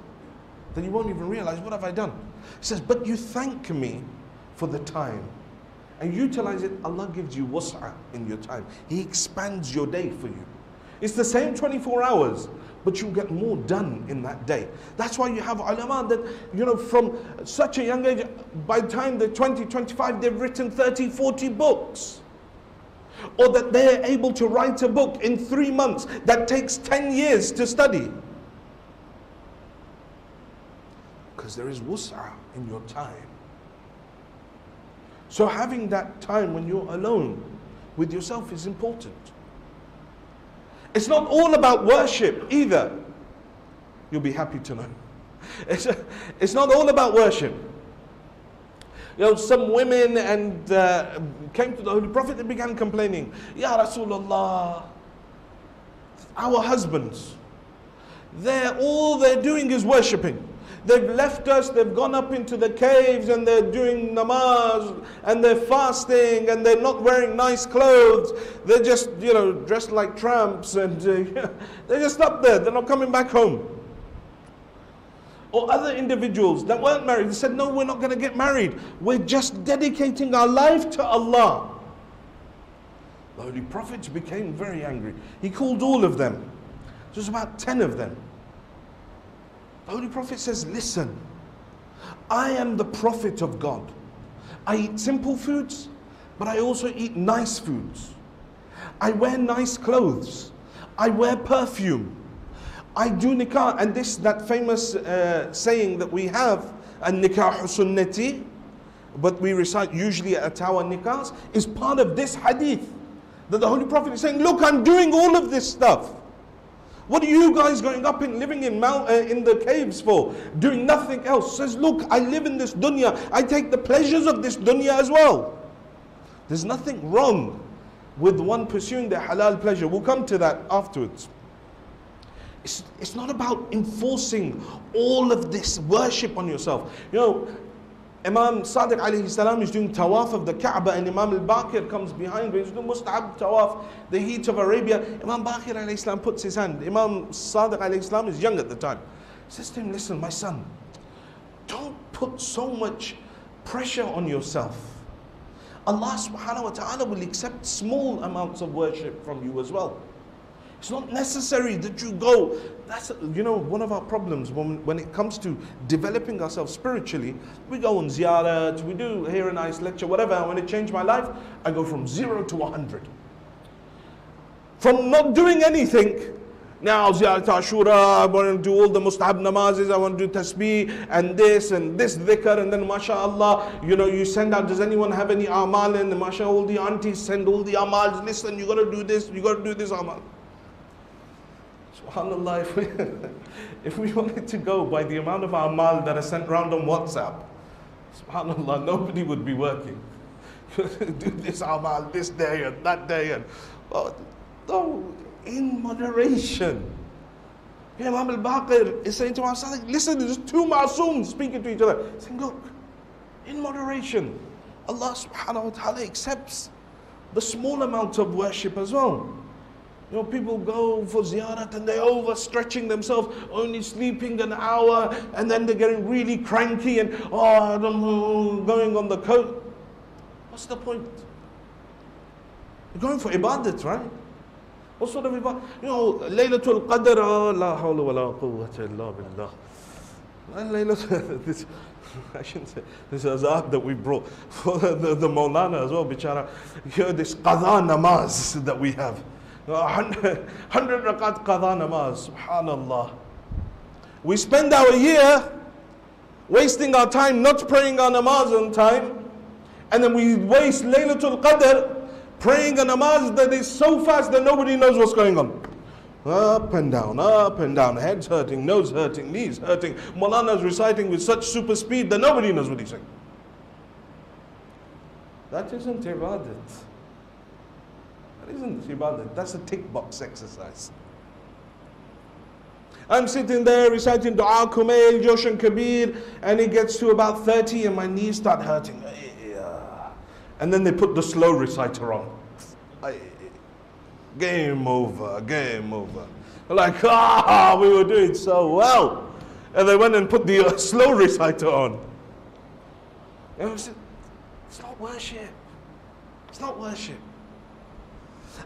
that you won't even realize, what have I done? He says, but you thank me for the time and utilize it. Allah gives you was'a in your time. He expands your day for you. It's the same 24 hours, but you'll get more done in that day. That's why you have ulama that, from such a young age, by the time they're 20, 25, they've written 30, 40 books. Or that they're able to write a book in 3 months that takes 10 years to study. Because there is wus'a in your time. So having that time when you're alone with yourself is important. It's not all about worship either. You'll be happy to know. It's not all about worship. Some women came to the Holy Prophet and began complaining, Ya Rasulullah, our husbands, all they're doing is worshipping. They've left us, they've gone up into the caves and they're doing namaz and they're fasting and they're not wearing nice clothes. They're just, dressed like tramps and they're just up there, they're not coming back home. Or other individuals that weren't married, they said, no, we're not going to get married. We're just dedicating our life to Allah. The Holy Prophet became very angry. He called all of them. There's about 10 of them. The Holy Prophet says, listen, I am the Prophet of God. I eat simple foods, but I also eat nice foods. I wear nice clothes. I wear perfume. I do nikah, and that famous saying that we have, an-nikah sunnati, but we recite usually at our nikahs, is part of this hadith. That the Holy Prophet is saying, look, I'm doing all of this stuff. What are you guys going up and living in the caves for? Doing nothing else. Says, look, I live in this dunya. I take the pleasures of this dunya as well. There's nothing wrong with one pursuing the halal pleasure. We'll come to that afterwards. It's not about enforcing all of this worship on yourself. Imam Sadiq alayhi salam is doing tawaf of the Kaaba and Imam al-Baqir comes behind him. He's doing musta'ab tawaf, the heat of Arabia. Imam Baqir alayhi salam puts his hand. Imam Sadiq alayhi salam is young at the time. He says to him, listen, my son, don't put so much pressure on yourself. Allah subhanahu wa ta'ala will accept small amounts of worship from you as well. It's not necessary that you go. That's, one of our problems when it comes to developing ourselves spiritually. We go on ziyarat, we do hear a nice lecture, whatever. I want to change my life. I go from 0 to 100. From not doing anything. Now ziyarat ashura, I want to do all the mustahab namazes, I want to do tasbih and this dhikr, and then mashallah, you send out, does anyone have any amal? And mashallah, all the aunties send all the amals. Listen, you got to do this, you got to do this amal. SubhanAllah, if we wanted to go by the amount of amal that are sent round on WhatsApp, SubhanAllah, nobody would be working. Do this amal this day and that day, and no, in moderation. Imam al-Baqir is saying to us, listen, there's two ma'asooms speaking to each other, saying, look, in moderation, Allah subhanahu wa ta'ala accepts the small amount of worship as well. You know, people go for ziyarat and they're overstretching themselves, only sleeping an hour, and then they're getting really cranky and, I'm going on the coat. What's the point? You're going for ibadat, right? What sort of ibadat? You know, Laylatul Qadr, la hawla wa la quwwata illa billah. Laylatul, I shouldn't say, this is azab that we brought for the Maulana as well, bichara. Here, this qadha namaz that we have. 100 rakat qadha namaz, subhanallah. We spend our year wasting our time not praying our namaz on time, and then we waste Laylatul Qadr praying a namaz that is so fast that nobody knows what's going on. Up and down, heads hurting, nose hurting, knees hurting. Maulana's reciting with such super speed that nobody knows what he's saying. That isn't ibadat. That isn't ibadat. That's a tick box exercise. I'm sitting there reciting Dua Kumail, Joshan Kabir, and it gets to about 30 and my knees start hurting. And then they put the slow reciter on. Game over. Like, we were doing so well. And they went and put the slow reciter on. And I said, it's not worship. It's not worship.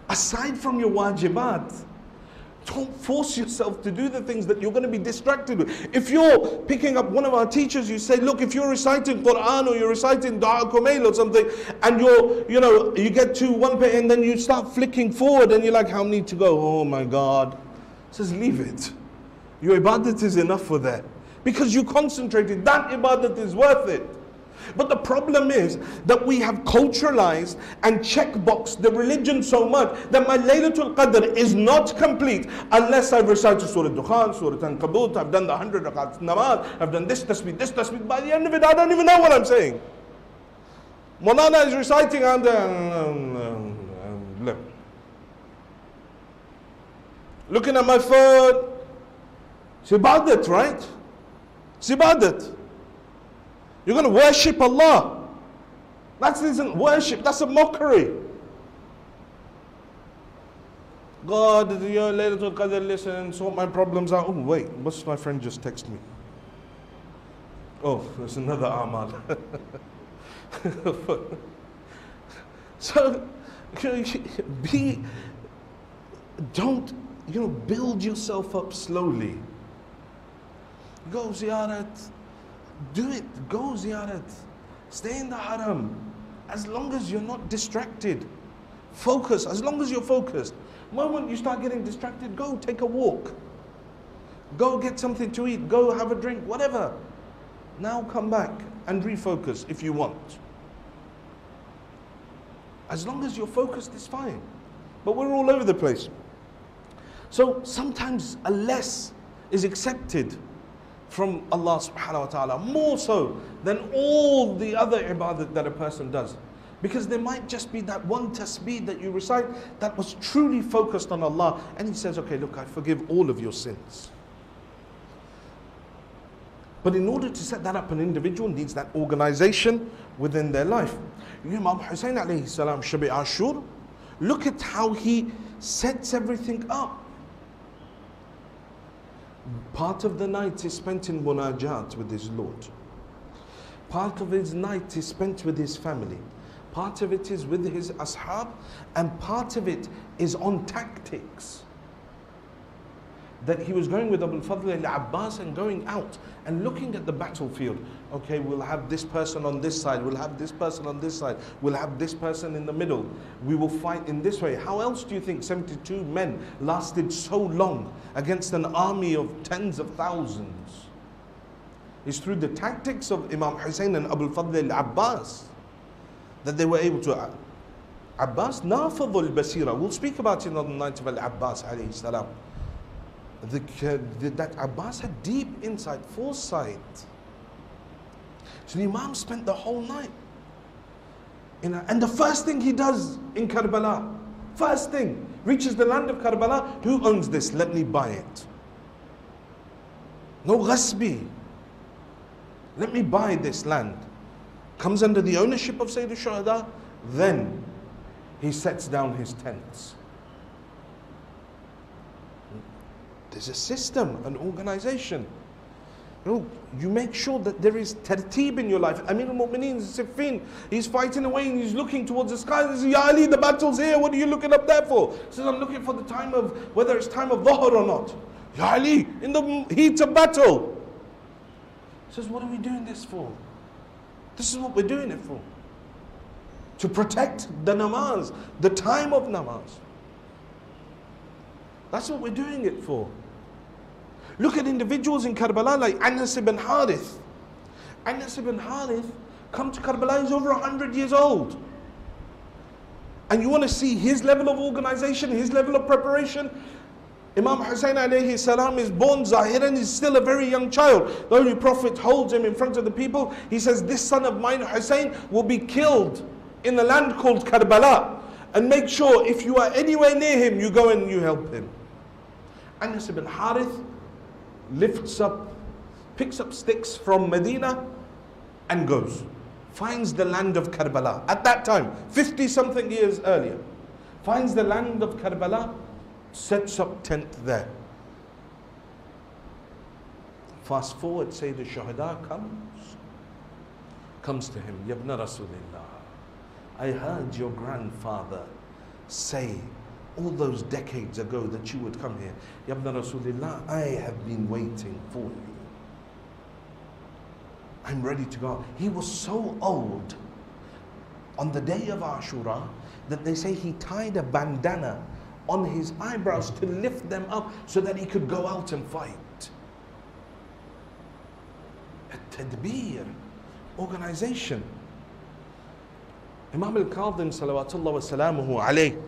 Aside from your wajibat, don't force yourself to do the things that you're going to be distracted with. If you're picking up one of our teachers, you say, look, if you're reciting Quran or you're reciting Dua Kumail or something, and you get to one page and then you start flicking forward and you're like, how many to go? Oh my God. He says, leave it. Your ibadat is enough for that. Because you concentrated, that ibadat is worth it. But the problem is that we have culturalized and checkboxed the religion so much that my Laylatul Qadr is not complete unless I've recited Surah Dukhan, Surah Ankabut, I've done the 100 rakat namaz, I've done this tasbih. By the end of it, I don't even know what I'm saying. Maulana is reciting and looking at my phone. It's ibadat, right? It's ibadat. You're going to worship Allah. That isn't worship, that's a mockery. God, Laylatul Qadr, listen, sort my problems out. Oh, wait, what's my friend just text me? Oh, there's another amal. So, build yourself up slowly. Go ziyarat. Do it. Go ziyarat. Stay in the haram. As long as you're not distracted. Focus. As long as you're focused. The moment you start getting distracted, go take a walk. Go get something to eat. Go have a drink. Whatever. Now come back and refocus if you want. As long as you're focused, it's fine. But we're all over the place. So sometimes a less is accepted from Allah subhanahu wa ta'ala, more so than all the other ibadat that a person does. Because there might just be that one tasbih that you recite that was truly focused on Allah, and He says, okay, look, I forgive all of your sins. But in order to set that up, an individual needs that organization within their life. Imam Hussein alayhi salam, Shabi Ashur, look at how he sets everything up. Part of the night is spent in munajat with his Lord. Part of his night is spent with his family. Part of it is with his ashab, and part of it is on tactics. That he was going with Abu al-Fadl al-Abbas and going out and looking at the battlefield. Okay, we'll have this person on this side, we'll have this person on this side, we'll have this person in the middle. We will fight in this way. How else do you think 72 men lasted so long against an army of tens of thousands? It's through the tactics of Imam Hussein and Abu al-Fadl al-Abbas that they were able to. Abbas nafadul basira. We'll speak about it on the night of al-Abbas alayhi salam. That Abbas had deep insight, foresight. So the Imam spent the whole night. And the first thing he does in Karbala, first thing, reaches the land of Karbala, who owns this? Let me buy it. No ghasbi. Let me buy this land. Comes under the ownership of Sayyid al-Shuhada, then he sets down his tents. There's a system, an organization. You make sure that there is tartib in your life. Amir al-Mu'mineen, Siffin, he's fighting away and he's looking towards the sky. He says, Ya Ali, the battle's here. What are you looking up there for? He says, I'm looking for the time of, whether it's time of Dhuhr or not. Ya Ali, in the heat of battle. He says, what are we doing this for? This is what we're doing it for. To protect the namaz, the time of namaz. That's what we're doing it for. Look at individuals in Karbala like Anas ibn Harith. Anas ibn Harith come to Karbala, he's over 100 years old. And you want to see his level of organization, his level of preparation? Imam Hussein alayhi salam is born Zahiran, he's still a very young child. The Holy Prophet holds him in front of the people. He says, this son of mine, Hussein, will be killed in the land called Karbala. And make sure if you are anywhere near him, you go and you help him. Anas ibn Harith picks up sticks from Medina and goes. Finds the land of Karbala. At that time, 50 something years earlier. Finds the land of Karbala, sets up tent there. Fast forward, Sayyid al-Shuhada comes to him. Yabna Rasulillah, I heard your grandfather say all those decades ago that you would come here. Yabna Rasulillah, I have been waiting for you. I'm ready to go. He was so old on the day of Ashura that they say he tied a bandana on his eyebrows to lift them up so that he could go out and fight. At-tadbir, organization. Imam al-Kadhim salawatullah wa salamuhu alayh.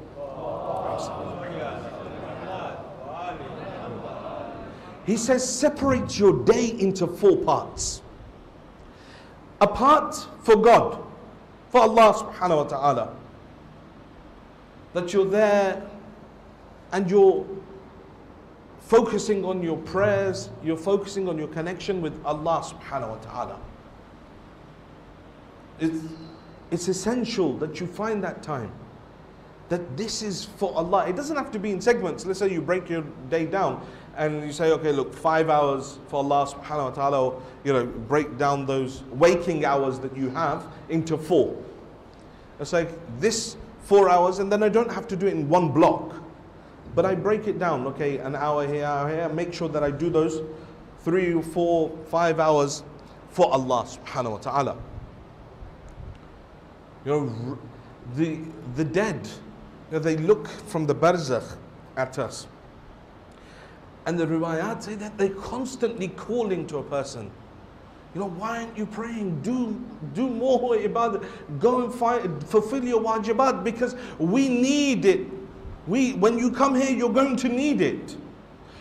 He says, separate your day into 4 parts. A part for God, for Allah subhanahu wa ta'ala. That you're there and you're focusing on your prayers, you're focusing on your connection with Allah subhanahu wa ta'ala. It's essential that you find that time. That this is for Allah. It doesn't have to be in segments. Let's say you break your day down and you say, okay, look, 5 hours for Allah subhanahu wa ta'ala, or, break down those waking hours that you have into 4. It's like this 4 hours, and then I don't have to do it in one block. But I break it down, okay, an hour here, make sure that I do those 3, 4, 5 hours for Allah subhanahu wa ta'ala. The dead, they look from the barzakh at us. And the riwayat say that they're constantly calling to a person. Why aren't you praying? Do more ibadah. Go and fulfill your wajibat, because we need it. When you come here, you're going to need it.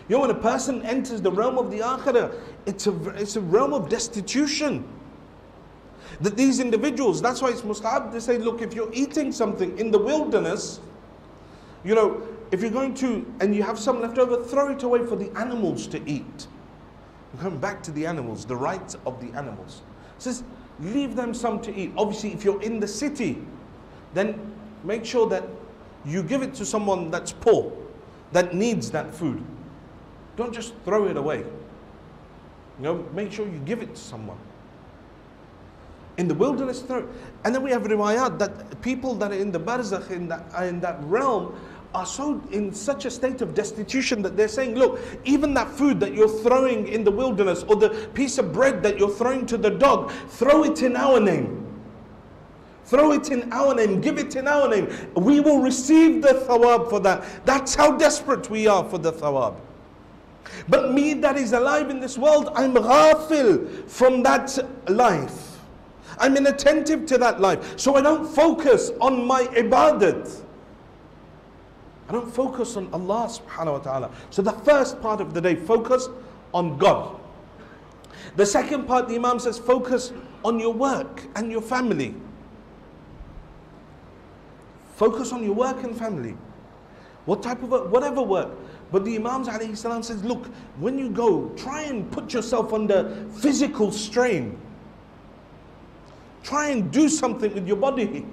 When a person enters the realm of the akhirah, it's a realm of destitution. That these individuals, that's why it's mustahab to say, look, if you're eating something in the wilderness, if you're going to, and you have some left over, throw it away for the animals to eat. Come back to the animals, the rights of the animals. It says, leave them some to eat. Obviously, if you're in the city, then make sure that you give it to someone that's poor, that needs that food. Don't just throw it away. Make sure you give it to someone. In the wilderness, throw it. And then we have riwayat that people that are in the barzakh, in that realm, are so in such a state of destitution that they're saying, look, even that food that you're throwing in the wilderness, or the piece of bread that you're throwing to the dog, throw it in our name. Throw it in our name, give it in our name. We will receive the thawab for that. That's how desperate we are for the thawab. But me that is alive in this world, I'm ghafil from that life. I'm inattentive to that life. So I don't focus on my ibadat. I don't focus on Allah subhanahu wa ta'ala. So the first part of the day, focus on God. The second part, the Imam says, focus on your work and your family. Focus on your work and family. What type of work? Whatever work. But the Imam alayhi salam says, look, when you go, try and put yourself under physical strain. Try and do something with your body.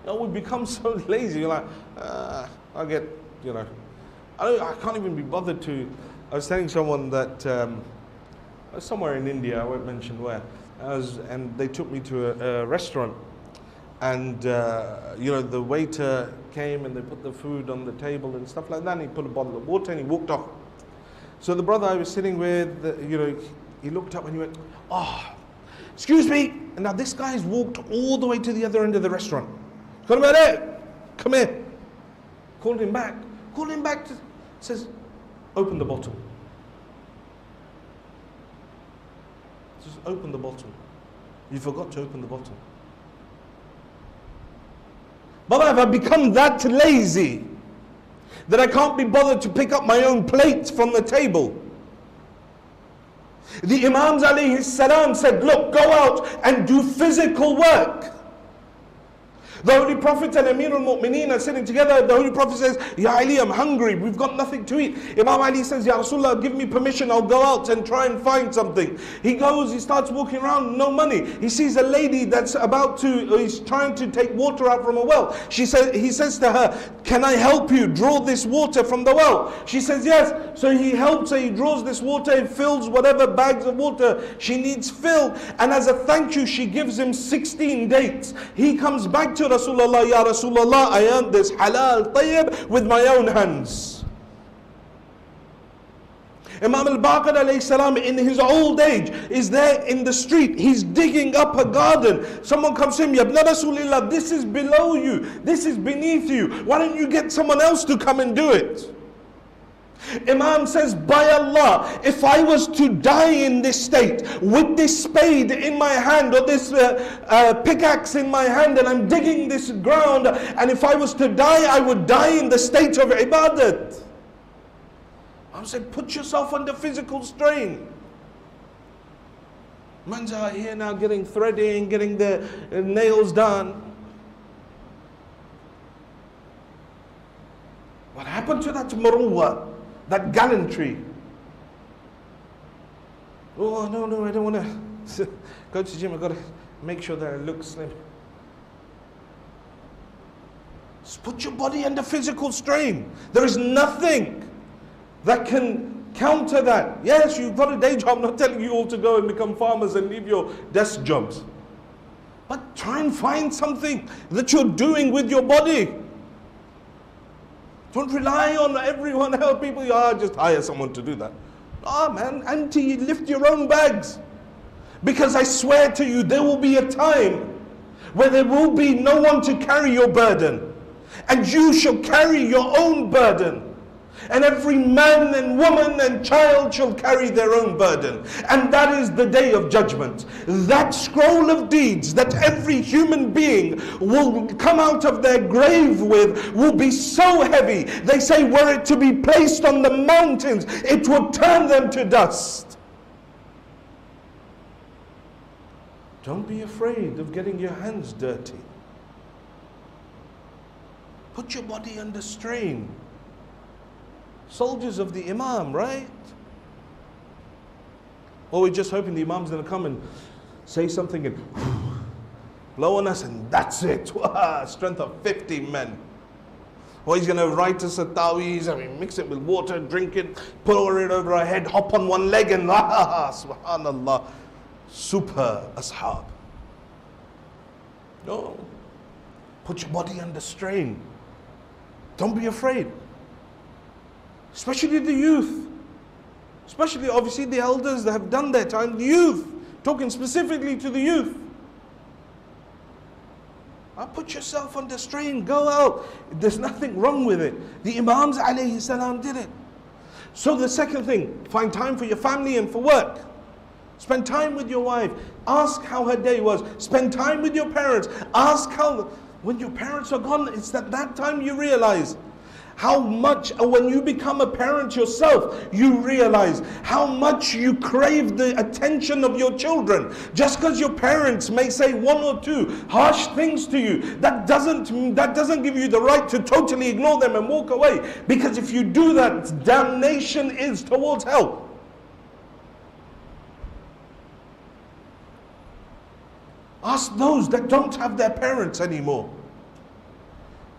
We become so lazy. You're like, I can't even be bothered to I was telling someone that I was somewhere in India, I won't mention where, and they took me to a restaurant, and the waiter came and they put the food on the table and stuff like that, and he put a bottle of water and he walked off. So the brother I was sitting with, he looked up and he went, "Oh, excuse me." And now this guy has walked all the way to the other end of the restaurant. Come here. Called him back. Says, "Open the bottle." Just open the bottle. You forgot to open the bottle. Baba, have I become that lazy that I can't be bothered to pick up my own plate from the table? The Imams alayhi salam said, look, go out and do physical work. The Holy Prophet and Amir al-Mu'mineen are sitting together. The Holy Prophet says, "Ya Ali, I'm hungry. We've got nothing to eat." Imam Ali says, "Ya Rasulullah, give me permission. I'll go out and try and find something." He goes, he starts walking around, no money. He sees a lady that's he's trying to take water out from a well. He says to her, "Can I help you draw this water from the well?" She says, "Yes." So he helps her, he draws this water, and fills whatever bags of water she needs filled. And as a thank you, she gives him 16 dates. He comes back to Rasulullah, "Ya Rasulullah, I earned this halal tayyib with my own hands." Imam al-Baqir alayhi salam in his old age is there in the street. He's digging up a garden. Someone comes to him, "Ya Ibn Rasulullah, this is below you. This is beneath you. Why don't you get someone else to come and do it?" Imam says, "By Allah, if I was to die in this state with this spade in my hand or this pickaxe in my hand, and I'm digging this ground, and if I was to die, I would die in the state of ibadat." I said, put yourself under physical strain. Man's out here now getting threading, getting the nails done. What happened to that muruwa? That gallantry? "Oh, no, I don't want to go to the gym. I've got to make sure that I look slim." Just put your body under physical strain. There is nothing that can counter that. Yes, you've got a day job. I'm not telling you all to go and become farmers and leave your desk jobs. But try and find something that you're doing with your body. Don't rely on everyone else. People, just hire someone to do that. Man, auntie, lift your own bags. Because I swear to you, there will be a time where there will be no one to carry your burden. And you shall carry your own burden. And every man and woman and child shall carry their own burden. And that is the day of judgment. That scroll of deeds that every human being will come out of their grave with will be so heavy. They say, were it to be placed on the mountains, it would turn them to dust. Don't be afraid of getting your hands dirty. Put your body under strain. Soldiers of the Imam, right? Or we're just hoping the Imam's going to come and say something and blow on us, and that's it. Strength of 50 men. Or he's going to write us a taweez, mix it with water, drink it, pour it over our head, hop on one leg, and subhanallah, super ashab. No. Put your body under strain. Don't be afraid. Especially the youth. Especially obviously the elders that have done their time. The youth. Talking specifically to the youth. Put yourself under strain. Go out. There's nothing wrong with it. The Imams alayhi salam did it. So the second thing, find time for your family and for work. Spend time with your wife. Ask how her day was. Spend time with your parents. Ask how, when your parents are gone, it's at that time you realize how much, when you become a parent yourself, you realize how much you crave the attention of your children. Just because your parents may say one or two harsh things to you, that doesn't give you the right to totally ignore them and walk away. Because if you do that, damnation is towards hell. Ask those that don't have their parents anymore.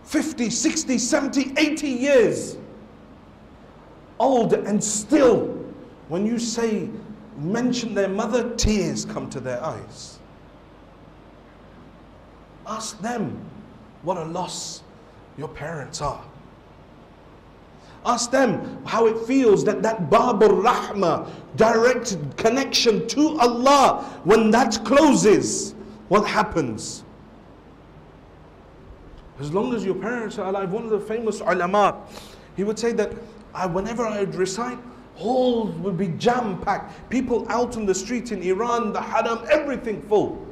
50, 60, 70, 80 years old, and still, when you mention their mother, tears come to their eyes. Ask them what a loss your parents are. Ask them how it feels that Babur Rahmah, direct connection to Allah, when that closes, what happens? As long as your parents are alive, one of the famous ulama, he would say that whenever I would recite, halls would be jam-packed. People out on the streets in Iran, the haram, everything full.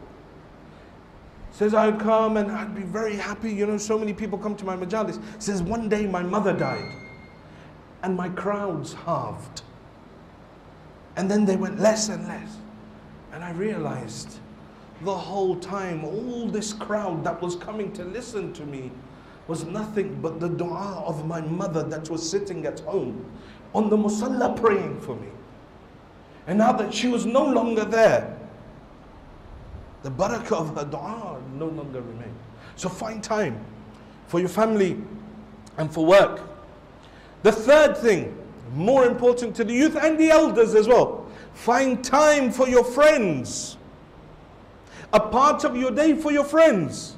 Says I would come and I'd be very happy, so many people come to my Majlis. Says one day my mother died and my crowds halved. And then they went less and less. And I realized the whole time, all this crowd that was coming to listen to me was nothing but the dua of my mother that was sitting at home on the musalla praying for me. And now that she was no longer there, the barakah of her dua no longer remained. So find time for your family and for work. The third thing, more important to the youth and the elders as well, find time for your friends. A part of your day for your friends.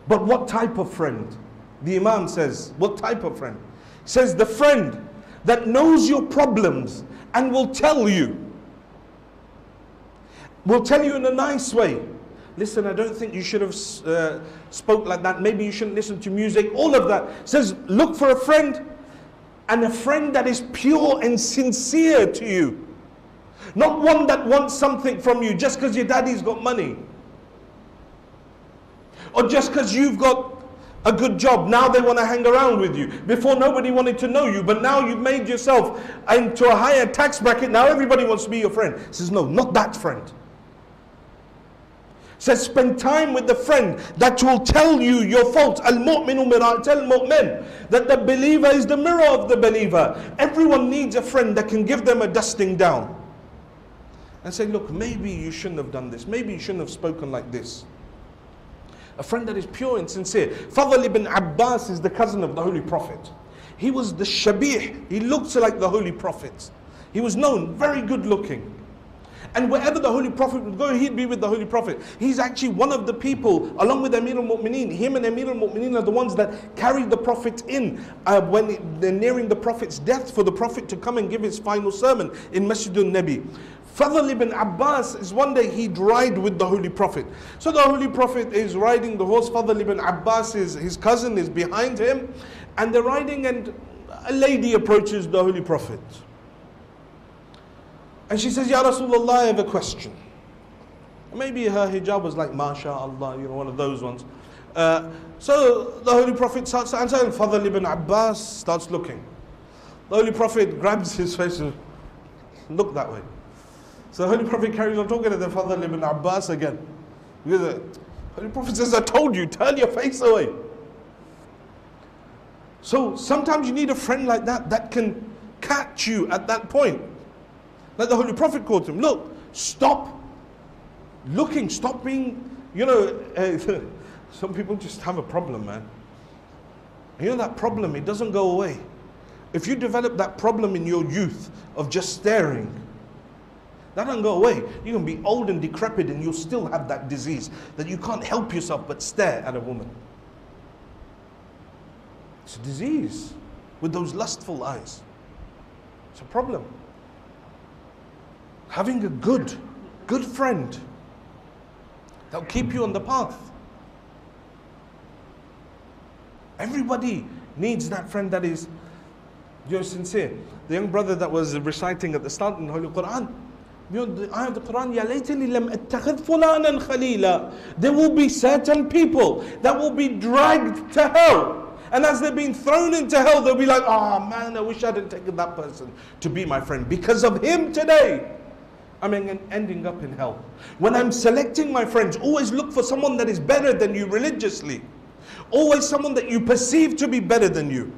But what type of friend? The Imam says, what type of friend? He says, the friend that knows your problems and will tell you. Will tell you in a nice way. Listen, I don't think you should have spoke like that. Maybe you shouldn't listen to music. All of that. He says, look for a friend, and a friend that is pure and sincere to you. Not one that wants something from you just because your daddy's got money. Or just because you've got a good job. Now they want to hang around with you. Before nobody wanted to know you, but now you've made yourself into a higher tax bracket. Now everybody wants to be your friend. He says, no, not that friend. Says spend time with the friend that will tell you your faults. Al-mu'minu mira'at al-mu'min. That the believer is the mirror of the believer. Everyone needs a friend that can give them a dusting down. And say, look, maybe you shouldn't have done this. Maybe you shouldn't have spoken like this. A friend that is pure and sincere. Fadl ibn Abbas is the cousin of the Holy Prophet. He was the shabih. He looked like the Holy Prophet. He was known, very good looking. And wherever the Holy Prophet would go, he'd be with the Holy Prophet. He's actually one of the people, along with Amir al-Mu'mineen. Him and Amir al-Mu'mineen are the ones that carried the Prophet in when they're nearing the Prophet's death, for the Prophet to come and give his final sermon in Masjid al-Nabi. Fadl ibn Abbas is one day he'd ride with the Holy Prophet. So the Holy Prophet is riding the horse. Fadl ibn Abbas, his cousin, is behind him. And they're riding, and a lady approaches the Holy Prophet. And she says, Ya Rasulullah, I have a question. Maybe her hijab was like, MashaAllah, one of those ones. So the Holy Prophet starts to answer, and Fadl ibn Abbas starts looking. The Holy Prophet grabs his face and look that way. So the Holy Prophet carries on talking to the Fadl ibn Abbas again. Because the Holy Prophet says, I told you, turn your face away. So sometimes you need a friend like that can catch you at that point. Like the Holy Prophet called him, look, stop looking, stop being, some people just have a problem, man. And that problem, it doesn't go away. If you develop that problem in your youth of just staring, that doesn't go away. You can be old and decrepit and you'll still have that disease that you can't help yourself but stare at a woman. It's a disease with those lustful eyes. It's a problem. Having a good friend that'll keep you on the path. Everybody needs that friend that is sincere. The young brother that was reciting at the start in the Holy Quran, the ayah of the Quran, Ya laytani lam attakhidh fulanan khalila. There will be certain people that will be dragged to hell. And as they're being thrown into hell, they'll be like, oh man, I wish I hadn't taken that person to be my friend. Because of him today, I'm ending up in hell. When I'm selecting my friends, always look for someone that is better than you religiously. Always someone that you perceive to be better than you.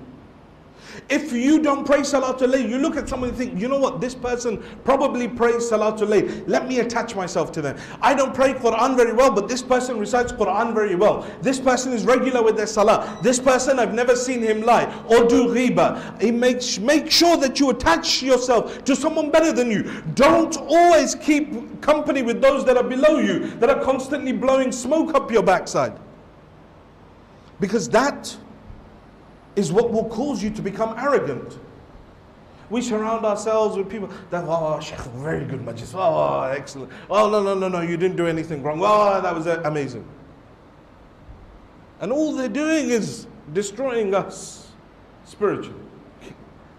If you don't pray Salatul Layl, you look at someone and think, you know what, this person probably prays Salatul Layl. Let me attach myself to them. I don't pray Quran very well, but this person recites Quran very well. This person is regular with their Salah. This person, I've never seen him lie or do ghiba. Make sure that you attach yourself to someone better than you. Don't always keep company with those that are below you, that are constantly blowing smoke up your backside. Because that is what will cause you to become arrogant. We surround ourselves with people that, oh, Sheikh, very good Majlis. Oh, excellent. Oh, no, you didn't do anything wrong. Oh, that was amazing. And all they're doing is destroying us spiritually.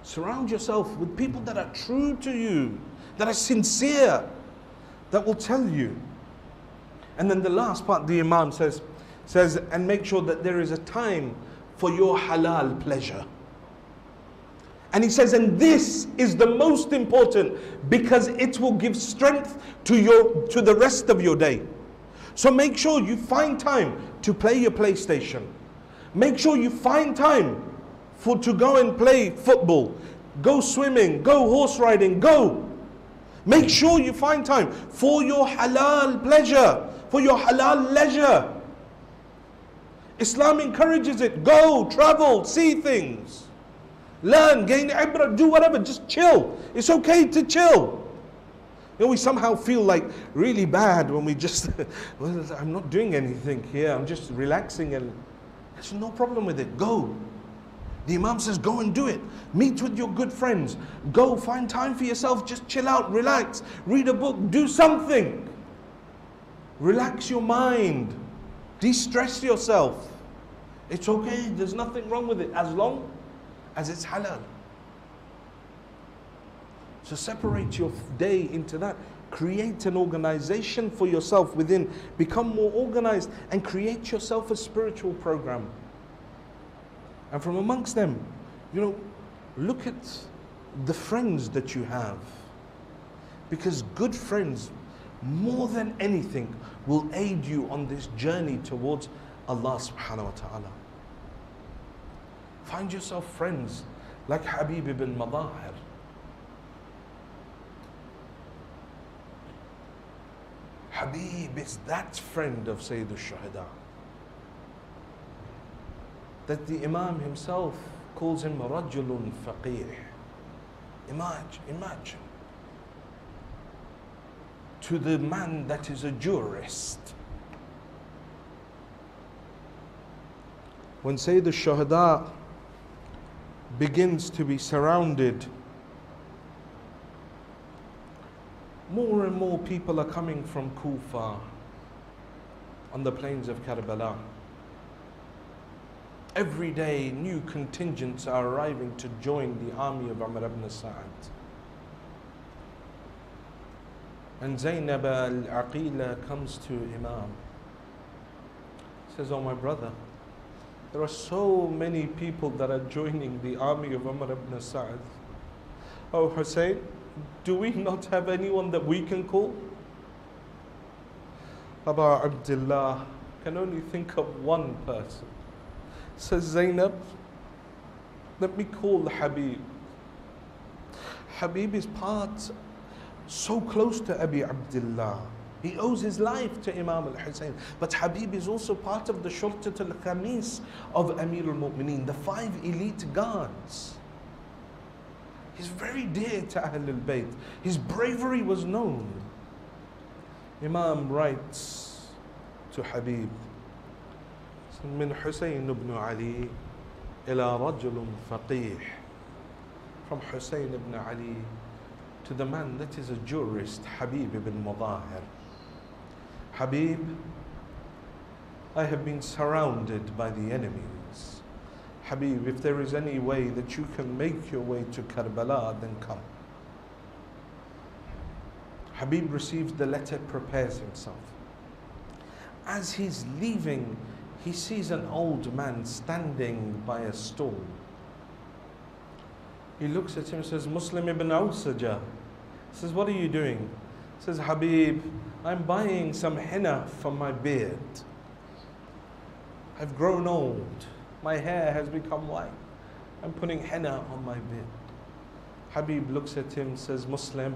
Surround yourself with people that are true to you, that are sincere, that will tell you. And then the last part, the Imam says, and make sure that there is a time for your halal pleasure. And he says, and this is the most important, because it will give strength to the rest of your day. So make sure you find time to play your PlayStation. Make sure you find time to go and play football, go swimming, go horse riding, go. Make sure you find time for your halal pleasure, for your halal leisure. Islam encourages it. Go, travel, see things. Learn, gain ibrah, do whatever, just chill. It's okay to chill. You know, we somehow feel like really bad when we just, well, I'm not doing anything here, I'm just relaxing, and there's no problem with it. Go. The Imam says, go and do it. Meet with your good friends. Go, find time for yourself, just chill out, relax, read a book, do something. Relax your mind. De-stress yourself. It's okay, there's nothing wrong with it, as long as it's halal. So separate your day into that. Create an organization for yourself within. Become more organized and create yourself a spiritual program. And from amongst them, you know, look at the friends that you have. Because good friends, more than anything, will aid you on this journey towards Allah subhanahu wa ta'ala. Find yourself friends like Habib ibn Madahir. Habib is that friend of Sayyid al-Shuhada that the Imam himself calls him Rajulun Faqih. Imagine. To the man that is a jurist. When Sayyid al-Shuhada begins to be surrounded, more and more people are coming from Kufa on the plains of Karbala. Every day new contingents are arriving to join the army of Umar ibn Sa'ad. And Zainab al-Aqila comes to Imam. Says, oh my brother, there are so many people that are joining the army of Umar ibn Sa'ad. Oh Hussein, do we not have anyone that we can call? Abu Abdullah can only think of one person. Says Zainab, let me call Habib. Habib is part so close to Abi Abdullah. He owes his life to Imam al-Hussein. But Habib is also part of the Shurtat al-Khamis of Amir al-Mu'mineen, the 5 elite guards. He's very dear to Ahl al-Bayt. His bravery was known. Imam writes to Habib, من حسين بن علي إلى رجل فقيه. From Hussein ibn Ali to the man that is a jurist, Habib ibn Madahir. Habib, I have been surrounded by the enemies. Habib, if there is any way that you can make your way to Karbala, then come. Habib receives the letter, prepares himself. As he's leaving, he sees an old man standing by a stall. He looks at him and says, Muslim ibn Awsaja. He says, what are you doing? He says, Habib, I'm buying some henna for my beard. I've grown old. My hair has become white. I'm putting henna on my beard. Habib looks at him, says, Muslim,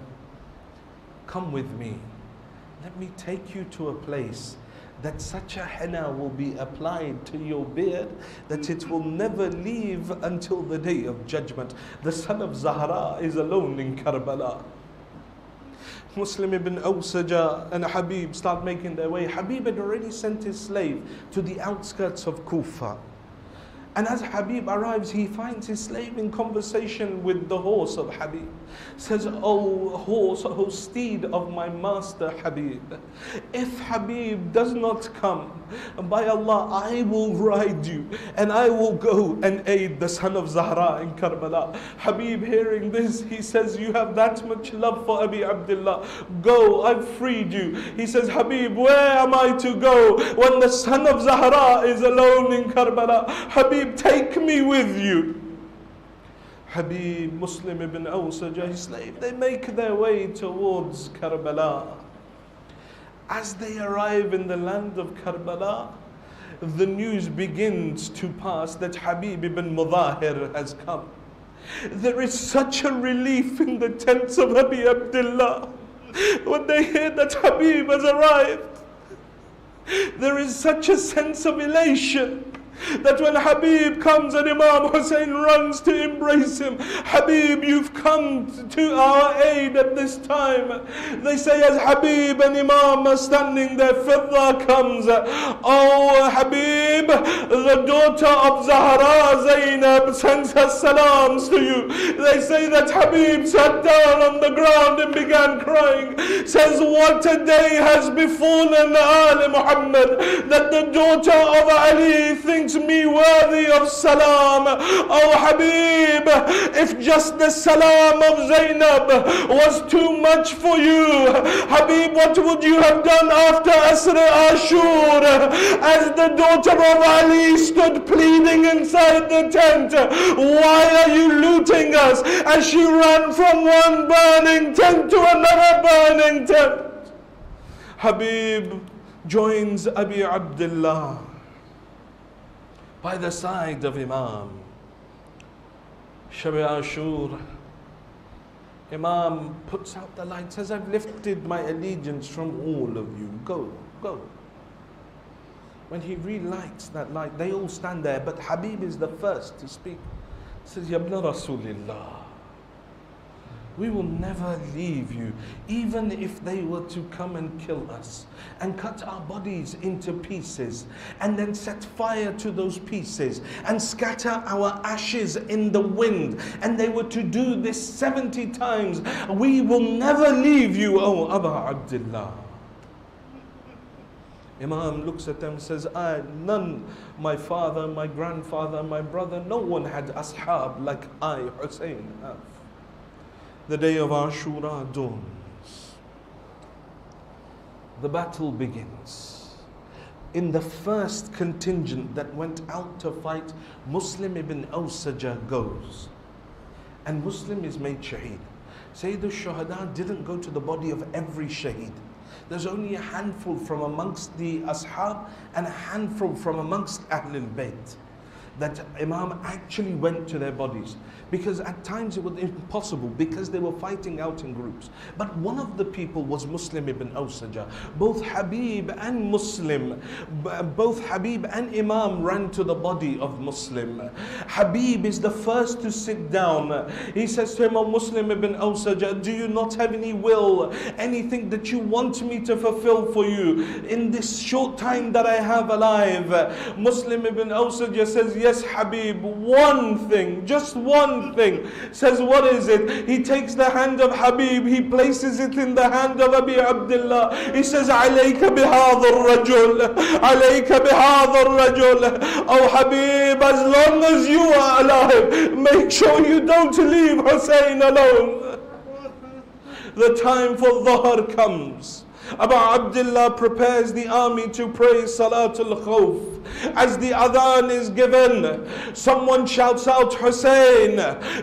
come with me. Let me take you to a place that such a henna will be applied to your beard that it will never leave until the day of judgment. The son of Zahra is alone in Karbala. Muslim ibn Awsaja and Habib start making their way. Habib had already sent his slave to the outskirts of Kufa. And as Habib arrives, he finds his slave in conversation with the horse of Habib. Says, "Oh horse, oh steed of my master Habib, if Habib does not come, by Allah, I will ride you and I will go and aid the son of Zahra in Karbala." Habib, hearing this, he says, "You have that much love for Abi Abdullah. Go, I've freed you." He says, "Habib, where am I to go when the son of Zahra is alone in Karbala? Habib, take me with you." Habib, Muslim ibn Awsaja, his slave, they make their way towards Karbala. As they arrive in the land of Karbala, the news begins to pass that Habib ibn Namazahir has come. There is such a relief in the tents of Abi Abdullah when they hear that Habib has arrived. There is such a sense of elation that when Habib comes and Imam Hussein runs to embrace him, "Habib, you've come to our aid at this time." They say as Habib and Imam are standing there, Fidda comes. "Oh Habib, the daughter of Zahra, Zainab, sends her salams to you." They say that Habib sat down on the ground and began crying. Says, "What a day has befallen Ali Muhammad, that the daughter of Ali thinks me worthy of salam. Oh Habib, if just the salam of Zainab was too much for you, Habib, what would you have done after Asr Ashur? As the daughter of Ali stood pleading inside the tent, 'Why are you looting us?' as she ran from one burning tent to another burning tent." Habib joins Abi Abdullah by the side of Imam. Shab Ashur, Imam puts out the light, says, "I've lifted my allegiance from all of you. Go, go." When he relights that light, they all stand there, but Habib is the first to speak. He says, "Ya ibn Rasulillah, we will never leave you, even if they were to come and kill us and cut our bodies into pieces and then set fire to those pieces and scatter our ashes in the wind, and they were to do this 70 times, we will never leave you, O Abu Abdullah." Imam looks at them and says, "None, my father, my grandfather, my brother, no one had ashab like I, Hussein, have." The day of Ashura dawns. The battle begins. In the first contingent that went out to fight, Muslim ibn Awsaja goes. And Muslim is made shaheed. Sayyid al-Shuhada didn't go to the body of every shaheed. There's only a handful from amongst the ashab and a handful from amongst Ahlul Bayt that Imam actually went to their bodies, because at times it was impossible because they were fighting out in groups. But one of the people was Muslim ibn Awsaja. Both Habib and Muslim, both Habib and Imam ran to the body of Muslim. Habib is the first to sit down. He says to him, "O Muslim ibn Awsaja, do you not have any will, anything that you want me to fulfill for you in this short time that I have alive?" Muslim ibn Awsaja says, "Yes Habib, one thing, just one thing." Says, "What is it?" He takes the hand of Habib, he places it in the hand of Abi Abdullah. He says, "Alayka bihadha ar-rajul, alayka bihadha ar-rajul." Oh Habib, as long as you are alive, make sure you don't leave Hussein alone. The time for Dhuhr comes. Abu Abdullah prepares the army to pray Salatul Khawf. As the adhan is given, someone shouts out, Hussein,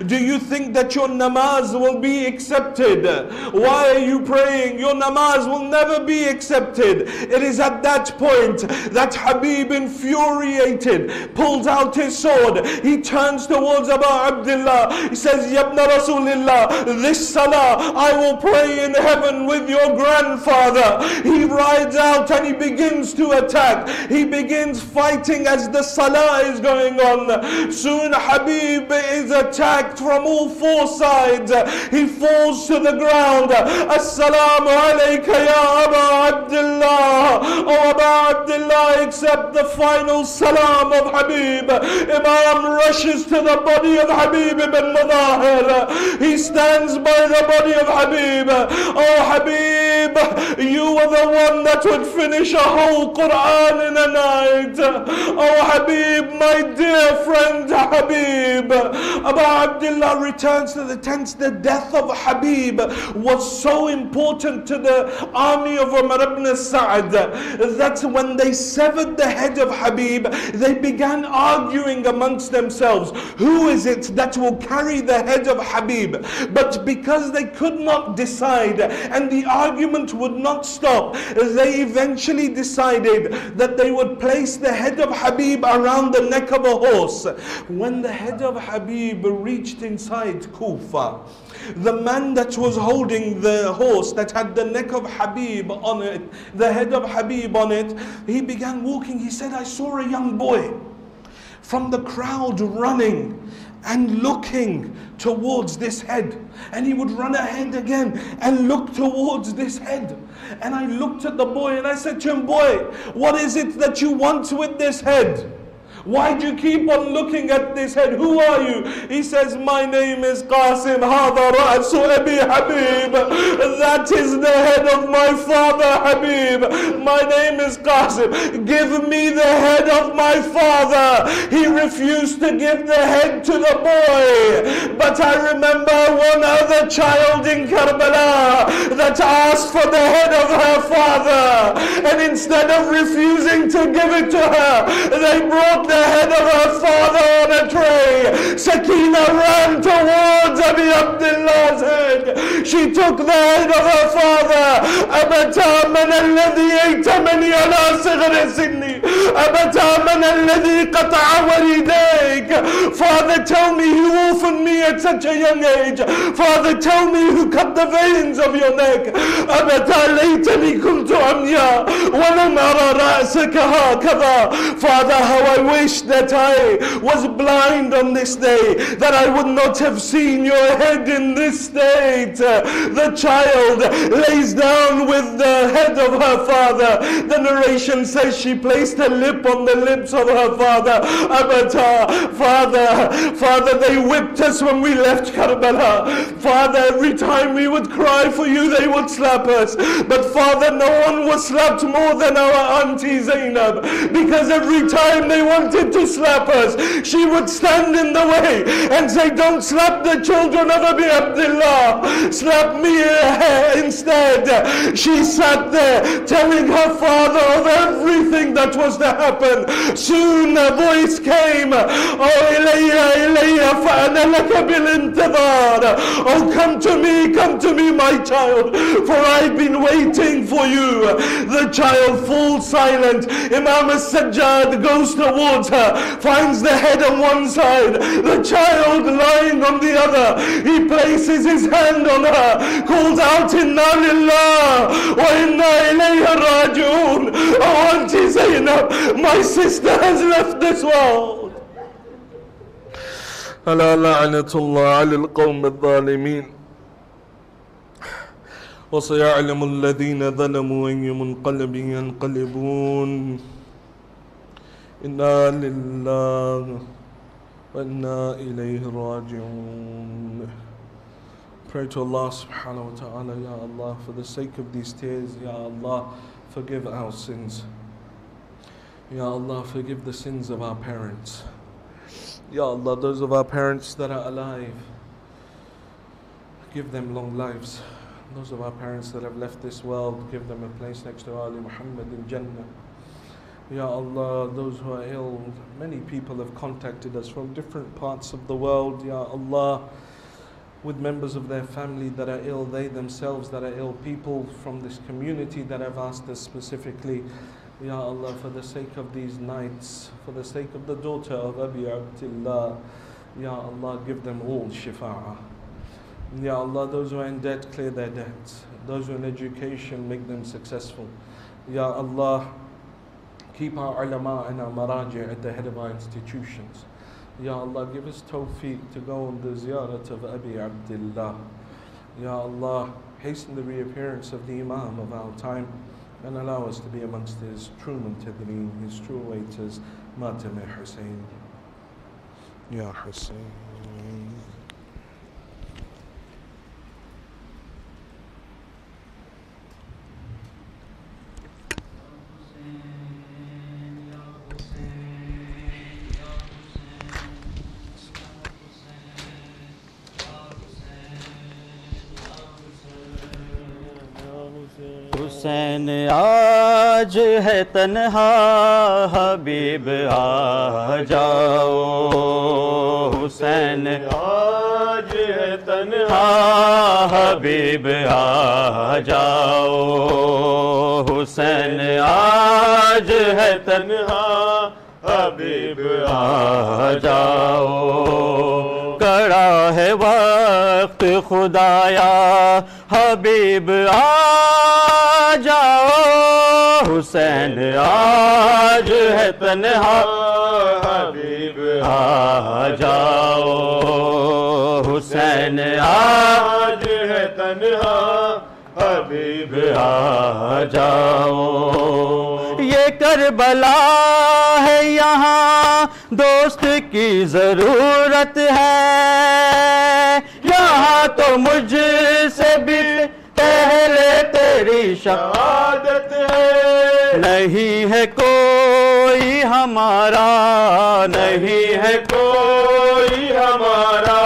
do you think that your namaz will be accepted? Why are you praying? Your namaz will never be accepted. It is at that point that Habib, infuriated, pulls out his sword. He turns towards Abu Abdullah. He says, Yabna Rasulillah, this salah I will pray in heaven with your grandfather. He rides out and he begins to attack. He begins fighting as the salah is going on. Soon Habib is attacked from all four sides. He falls to the ground. Assalamu alayka ya Abu Abdullah. Oh Abu Abdullah, accept the final salam of Habib. Imam rushes to the body of Habib ibn Namazahir. He stands by the body of Habib. Oh Habib, you were the one that would finish a whole Quran in a night. Oh Habib, my dear friend Habib. Abu Abdullah returns to the tent. The death of Habib was so important to the army of Umar ibn Sa'd that when they severed the head of Habib, they began arguing amongst themselves, who is it that will carry the head of Habib? But because they could not decide and the argument would not stop, they eventually decided that they would place the head of Habib around the neck of a horse. When the head of Habib reached inside Kufa, the man that was holding the horse that had the neck of Habib on it, the head of Habib on it, he began walking. He said, I saw a young boy from the crowd running and looking towards this head. And he would run ahead again and look towards this head. And I looked at the boy and I said to him, boy, what is it that you want with this head? Why do you keep on looking at this head? Who are you? He says, my name is Qasim. هذا رأس أبي Habib. That is the head of my father Habib. My name is Qasim. Give me the head of my father. He refused to give the head to the boy. But I remember one other child in Karbala that asked for the head of her father. And instead of refusing to give it to her, they brought the head of her father on a tray. Sakina ran towards Abi Abdullah's head. She took the head of her father. أبتا من الذي يتمني على صغر سني أبتا من الذي قطع وليديك. Father, tell me who orphaned me at such a young age. Father, tell me who cut the veins of your neck. أبتا ليتني كنت عميا ولم أرى رأسك هكذا. Father, how I wish that I was blind on this day, that I would not have seen your head in this state. The child lays down with the head of her father. The narration says she placed her lip on the lips of her father. Abata, Father, they whipped us when we left Karbala. Father, every time we would cry for you, they would slap us. But Father, no one was slapped more than our auntie Zainab, because every time they wanted to slap us, she would stand in the way and say, don't slap the children of Abi Abdullah, slap me instead. She sat there telling her father of everything that was to happen. Soon a voice came, oh Ilayya fa'ana laka bil intidhar. Oh, come to me my child, for I've been waiting for you. The child falls silent. Imam al-Sajjad goes towards her, finds the head on one side, the child lying on the other. He places his hand on her, calls out, Inna lillah wa inna ilayhi raji'un. Oh, Auntie Zainab, my sister has left this world. ألا لعنة الله على القوم الظالمين وسيعلم الذين ظلموا أي منقلب ينقلبون إنا لله وإنا إليه راجعون. Pray to Allah subhanahu wa ta'ala, Ya Allah, for the sake of these tears, Ya Allah, forgive our sins. Ya Allah, forgive the sins of our parents. Ya Allah, those of our parents that are alive, give them long lives. Those of our parents that have left this world, give them a place next to Ali Muhammad in Jannah. Ya Allah, those who are ill, many people have contacted us from different parts of the world, Ya Allah, with members of their family that are ill, they themselves that are ill, people from this community that have asked us specifically, Ya Allah, for the sake of these nights, for the sake of the daughter of Abi Abdullah, Ya Allah, give them all shifa'ah. Ya Allah, those who are in debt, clear their debts. Those who are in education, make them successful. Ya Allah, keep our ulama and our maraji at the head of our institutions. Ya Allah, give us tawfiq to go on the ziyarat of Abi Abdullah. Ya Allah, hasten the reappearance of the Imam of our time and allow us to be amongst his true muntadreen, his true waiters, Matam Hussein. Ya Hussein. حسین آج ہے تنہا حبیب آ جاؤ حسین آج ہے تنہا حبیب آ جاؤ حسین آج ہے تنہا حبیب آ جاؤ کڑا ہے وقت خدایا حبیب آ جاؤ حسین آج ہے تنہا حبیب آ جاؤ حسین آج ہے تنہا حبیب آ جاؤ یہ کربلا ہے یہاں دوست کی ضرورت ہے یہاں تو مجھ سے بھی پہلے تیری شہادت ہے نہیں ہے کوئی ہمارا نہیں ہے کوئی ہمارا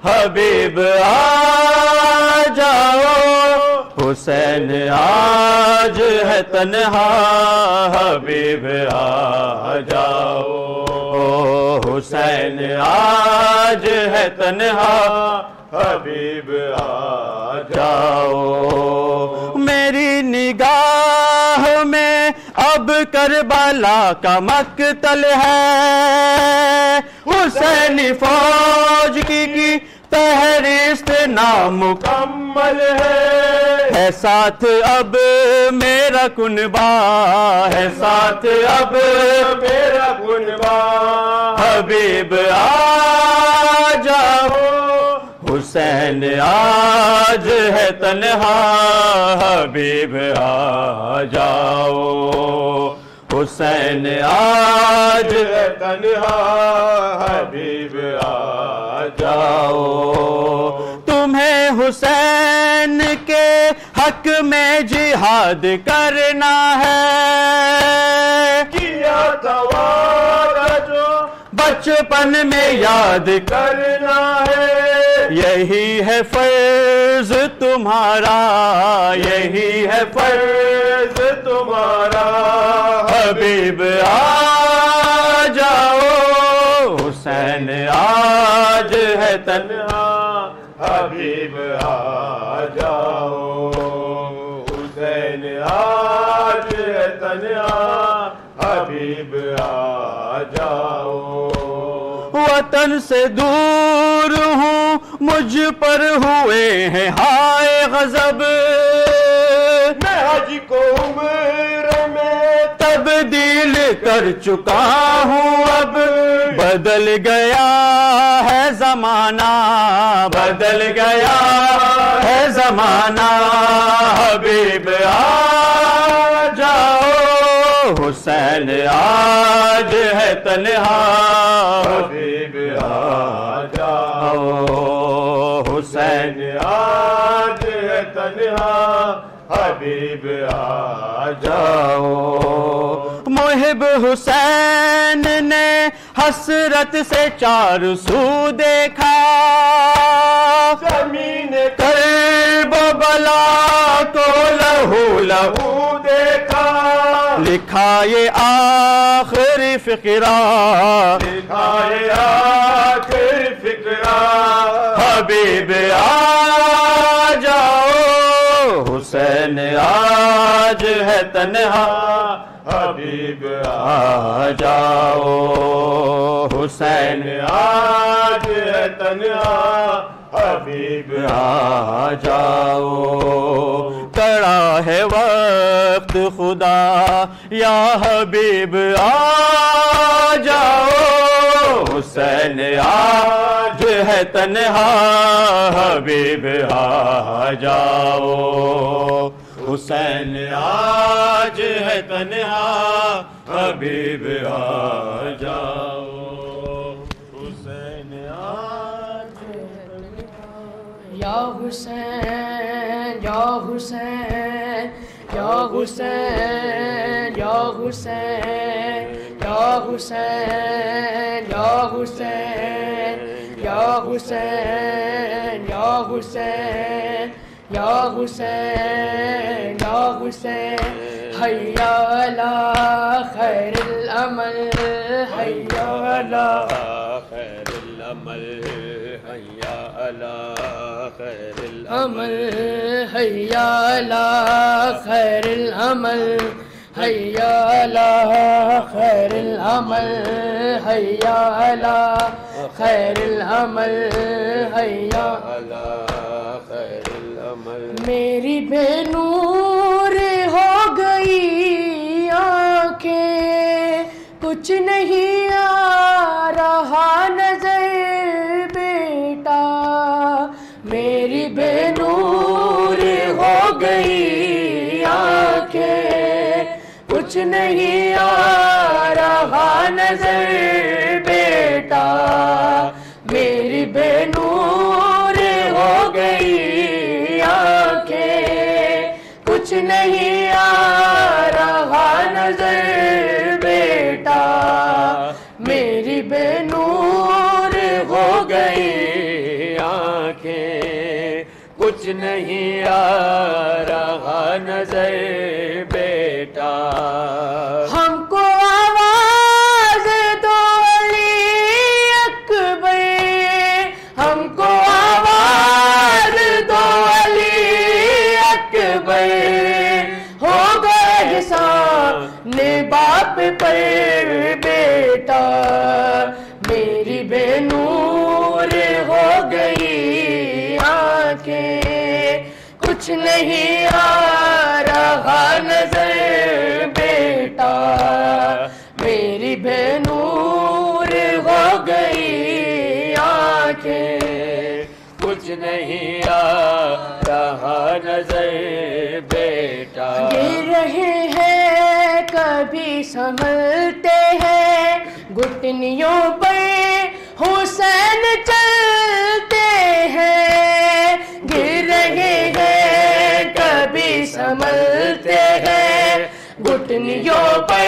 حبیب آ جاؤ حسین آج ہے تنہا حبیب آ جاؤ حسین آج ہے تنہا حبیب آ جاؤ میری نگاہ میں اب کربلا کا مقتل ہے حسینی فوج کی فہرست نامکمل ہے ساتھ اب میرا کنبہ ہے ساتھ اب میرا کنبہ حبیب آ جاؤ حسین آج ہے تنہا حبیب آ جاؤ حسین آج ہے تنہا حبیب آ جاؤ تمہیں حسین کے حق میں جہاد کرنا ہے کیا تھا وعدہ جو بچپن میں یاد کرنا ہے یہی ہے فرض تمہارا یہی ہے فرض تمہارا حبیب آ جاؤ حسین آج ہے تنہا حبیب آ جاؤ حسین آج ہے تنہا حبیب آ جاؤ وطن سے دور ہوں مجھ پر ہوئے ہیں ہائے غضب میں حج کو عمر میں تبدیل کر چکا ہوں اب بدل گیا ہے زمانہ بدل گیا ہے زمانہ حبیب آ جاؤ حسین آج ہے تنہا حبیب آ جاؤ حسین آج ہے تنہا حبیب آ جاؤ محب حسین نے حسرت سے چار سو دیکھا زمین کربلا کو لہو لہو دیکھا لکھا یہ آخری فقرہ، لکھا یہ آخری فقرہ، حبیب آ جاؤ، حسین آج ہے تنہا، حبیب آ جاؤ، حسین آج ہے تنہا، حبیب آ جاؤ، کڑا ہے وقت خدا یا حبیب آ جاؤ، حسین آج ہے تنہا، حبیب آ جاؤ، حسین آج ہے تنہا، حبیب آ جاؤ، حسین آج یا حسین یا حسین یا حسین یا حسین یا حسین یا حسین یا حسین یا حسین یا حسین یا حسین حیا علی خیر العمل حیا علی خیر العمل حیا علی خیر العمل حیا علی خیر العمل حیا علی خیر العمل حیا علی خیر العمل حیا علی خیر العمل میری بے نور ہو گئی آنکھیں کچھ نہیں آ رہا نظر بیٹا میری بے نور ہو گئی آنکھیں کچھ نہیں آ رہا نظر بیٹا میری بے نور ہو گئی آنکھیں کچھ نہیں آ رہا نظر بیٹا میری بے نور ہو گئی آنکھیں کچھ نہیں آ رہا نظر بیٹا ہم کو آواز دو علی اکبر ہم کو آواز دو علی اکبر ہو گئے سامنے باپ پر بیٹا میری بے نور ہو گئی آنکھیں کچھ نہیں آ رہا نظر بیٹا میری بے نور ہو گئی آنکھیں کچھ نہیں آ رہا نظر بیٹا گر رہے ہیں کبھی سنبھلتے ہیں گھٹنیوں پر حسین چلتے ہیں گر رہے ہیں کبھی سنبھلتے ہیں گھٹنیوں پر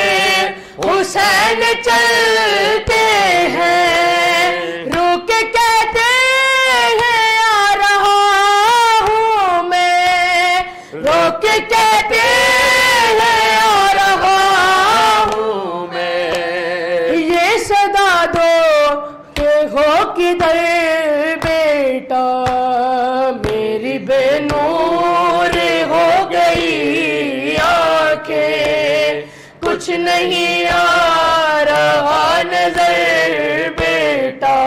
حسین چلتے ہیں رو کے کہتے ہیں آ رہا ہوں میں رو کے کہتے ہیں آ رہا ہوں میں یہ صدا دو کہ ہو کدھر بیٹا میری بے نور ہو گئی آنکھیں کچھ نہیں آ رہا نظر بیٹا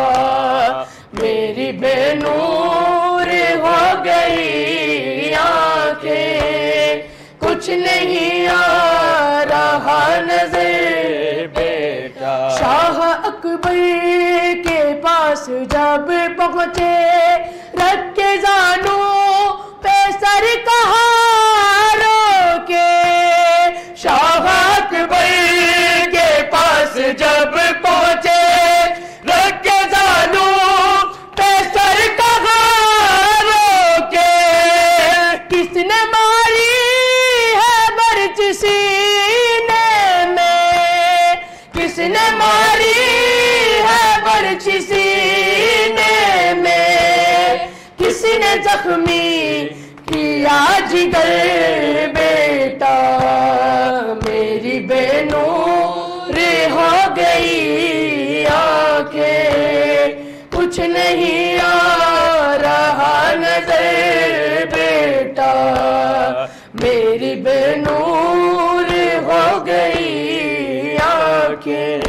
میری بے نور ہو گئی آنکھیں کچھ نہیں آ رہا نظر بیٹا شاہ اکبر کے پاس جب پہنچے رکھ کے زانوں پہ سر کہاں روکے شاہ اکبر کے پاس جب پہنچے رکھ کے زانوں پہ سر کہاں روکے کس نے ماری ہے برچ سینے میں کس نے ماری ہے برچ سینے میں کس نے زخمی کیا جگر بیٹا میری میری بے نور ہو گئی آنکھیں کچھ نہیں آ رہا نظر بیٹا میری بے نور ہو گئی آنکھیں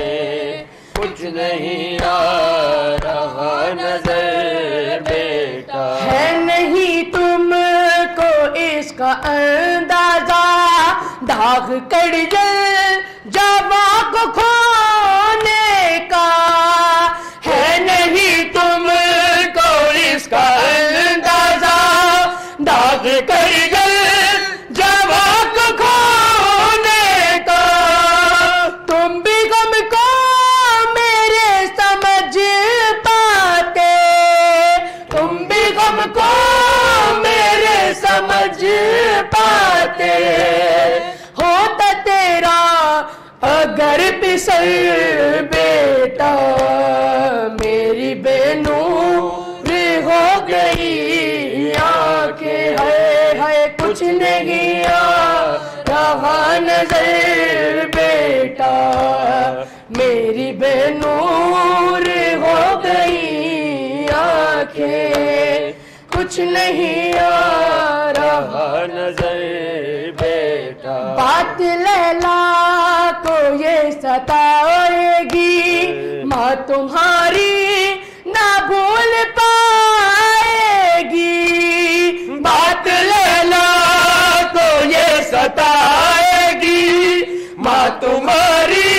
کچھ نہیں آ رہا نظر بیٹا ہے نہیں تم کو اس کا اندازہ داغ کڑجل جواں کو کھونے کا ہے نہیں تم کو اس کا اندازہ داغ کڑجل جواں کو کھونے کا تم بھی غم کو میرے سمجھ پاتے تم بھی غم کو میرے سمجھ پاتے ہوتا تیرا اگر پسر بیٹا میری بے نور ہو گئی آنکھیں ہے کچھ نہیں آ رہا نظر بیٹا میری بے نور ہو گئی آنکھیں کچھ نہیں آ رہا نظر بیٹا بات لیلا کو یہ ستائے گی ماں تمہاری نہ بھول پائے گی بات لیلا کو یہ ستائے گی ماں تمہاری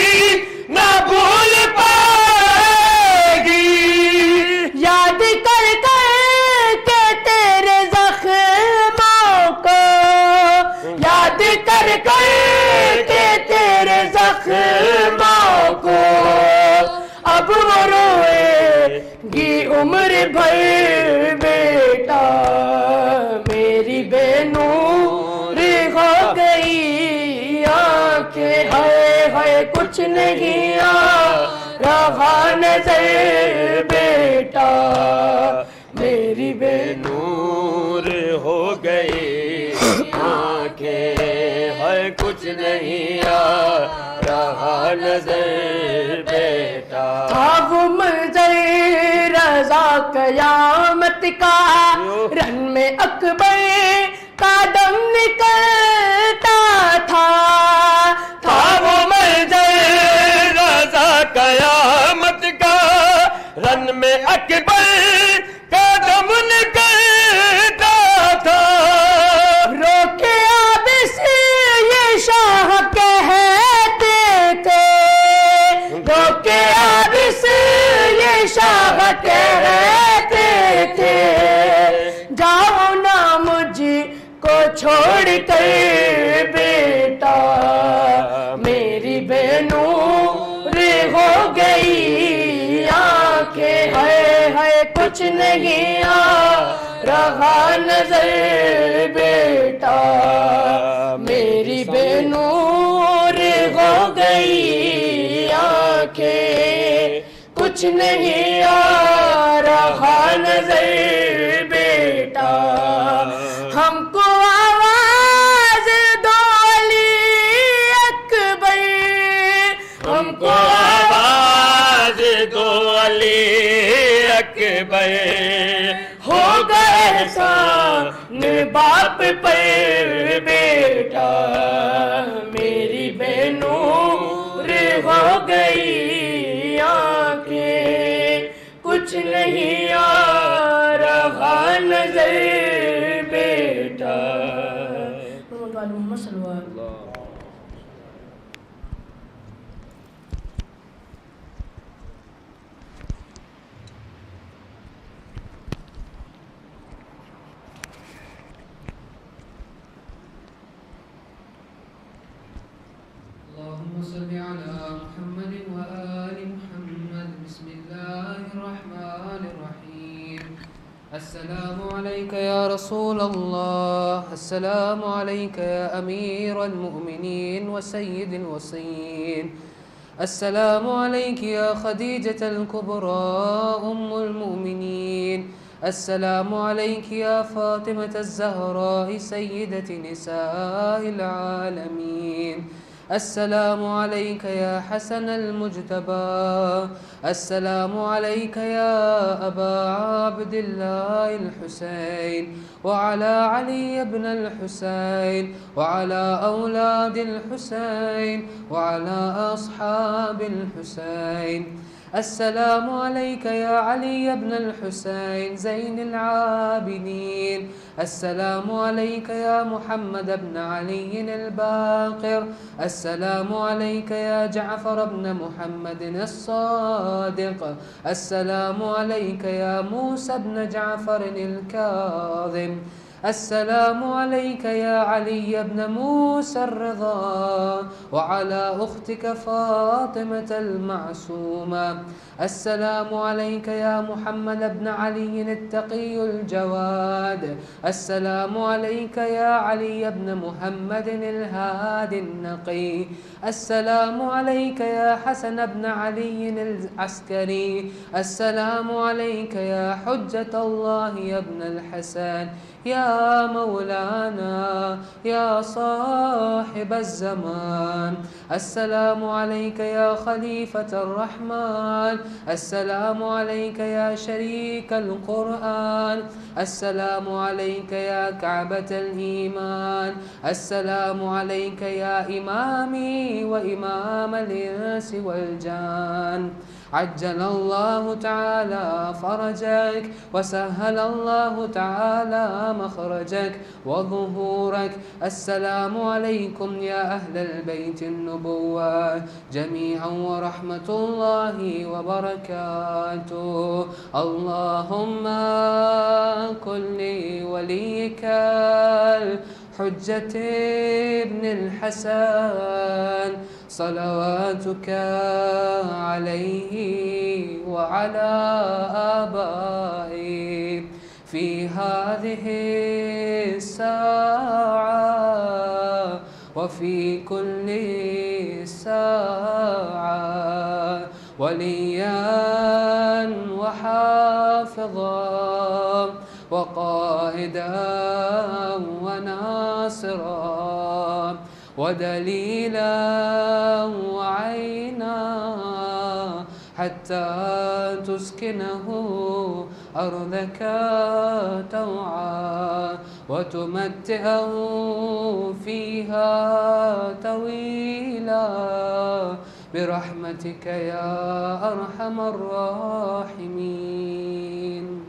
نہ بھول پائے گی یاد کر کر کے تیرے زخموں کو یاد کر کر کے تیرے زخموں کو اب وہ روئے گی عمر بھر بیٹا میری بے نور ہو گئی آنکھیں ہے کچھ نہیں آ رہا نظر بیٹا میری بے نور ہو گئی آنکھیں ہے کچھ نہیں آ رہا نظر بیٹا تھا وہ منظر رضا قیامت کا رن میں اکبر کا دم نکلتا تھا وہ منظر رضا قیامت کا رن میں اکبر کا دم نکلتا تھا رو کے آب سے یہ شاہ کہتے تھے رو کے آب سے یہ شاہ کہتے تھے جاؤ نا مجھ کو چھوڑ کر بیٹا میری بے نور ہو گئی آنکھیں ہے کچھ نہیں آ رہا نظر بیٹا میری بے نور ہو گئی آنکھیں کچھ نہیں آ رہا نظر بیٹا ہم کو آواز دو علی اکبر ہم کو آواز دو علی اکبر ہو گئے احسان باپ پر بیٹا میری بے نور ہو گئی آنکھیں کچھ نہیں آ رہا نظر بیٹا اللہم صل علی اللهم صل على محمد وآل محمد بسم الله الرحمن الرحيم السلام عليك يا رسول الله السلام عليك يا أمير المؤمنين وسيد الوصيين السلام عليك يا خديجة الكبرى أم المؤمنين السلام عليك يا فاطمة الزهراء سيدة نساء العالمين السلام عليك يا حسن المجتبى السلام عليك يا أبا عبد الله الحسين وعلى علي بن الحسين وعلى أولاد الحسين وعلى أصحاب الحسين السلام عليك يا علي بن الحسين زين العابدين السلام عليك يا محمد بن علي الباقر السلام عليك يا جعفر بن محمد الصادق السلام عليك يا موسى بن جعفر الكاظم السلام عليك يا علي بن موسى الرضا وعلى أختك فاطمة المعصومة السلام عليك يا محمد بن علي التقي الجواد السلام عليك يا علي بن محمد الهادي النقي السلام عليك يا حسن بن علي العسكري السلام عليك يا حجة الله يا ابن الحسن يا مولانا يا صاحب الزمان السلام عليك يا خليفة الرحمن السلام عليك يا شريك القرآن السلام عليك يا كعبة الإيمان السلام عليك يا إمامي وإمام الإنس والجان عجل الله تعالى فرجك وسهل الله تعالى مخرجك وظهورك السلام عليكم يا أهل البيت النبوة جميعا ورحمة الله وبركاته اللهم كن لوليك الحجة ابن الحسن صلواتك عليه وعلى آبائه في هذه الساعة وفي كل ساعة وليا وحافظا وقائدا وناصرا ودليلا وعينا حتى تسكنه أرضك توعا وتمتعه فيها طويلا برحمتك يا أرحم الراحمين.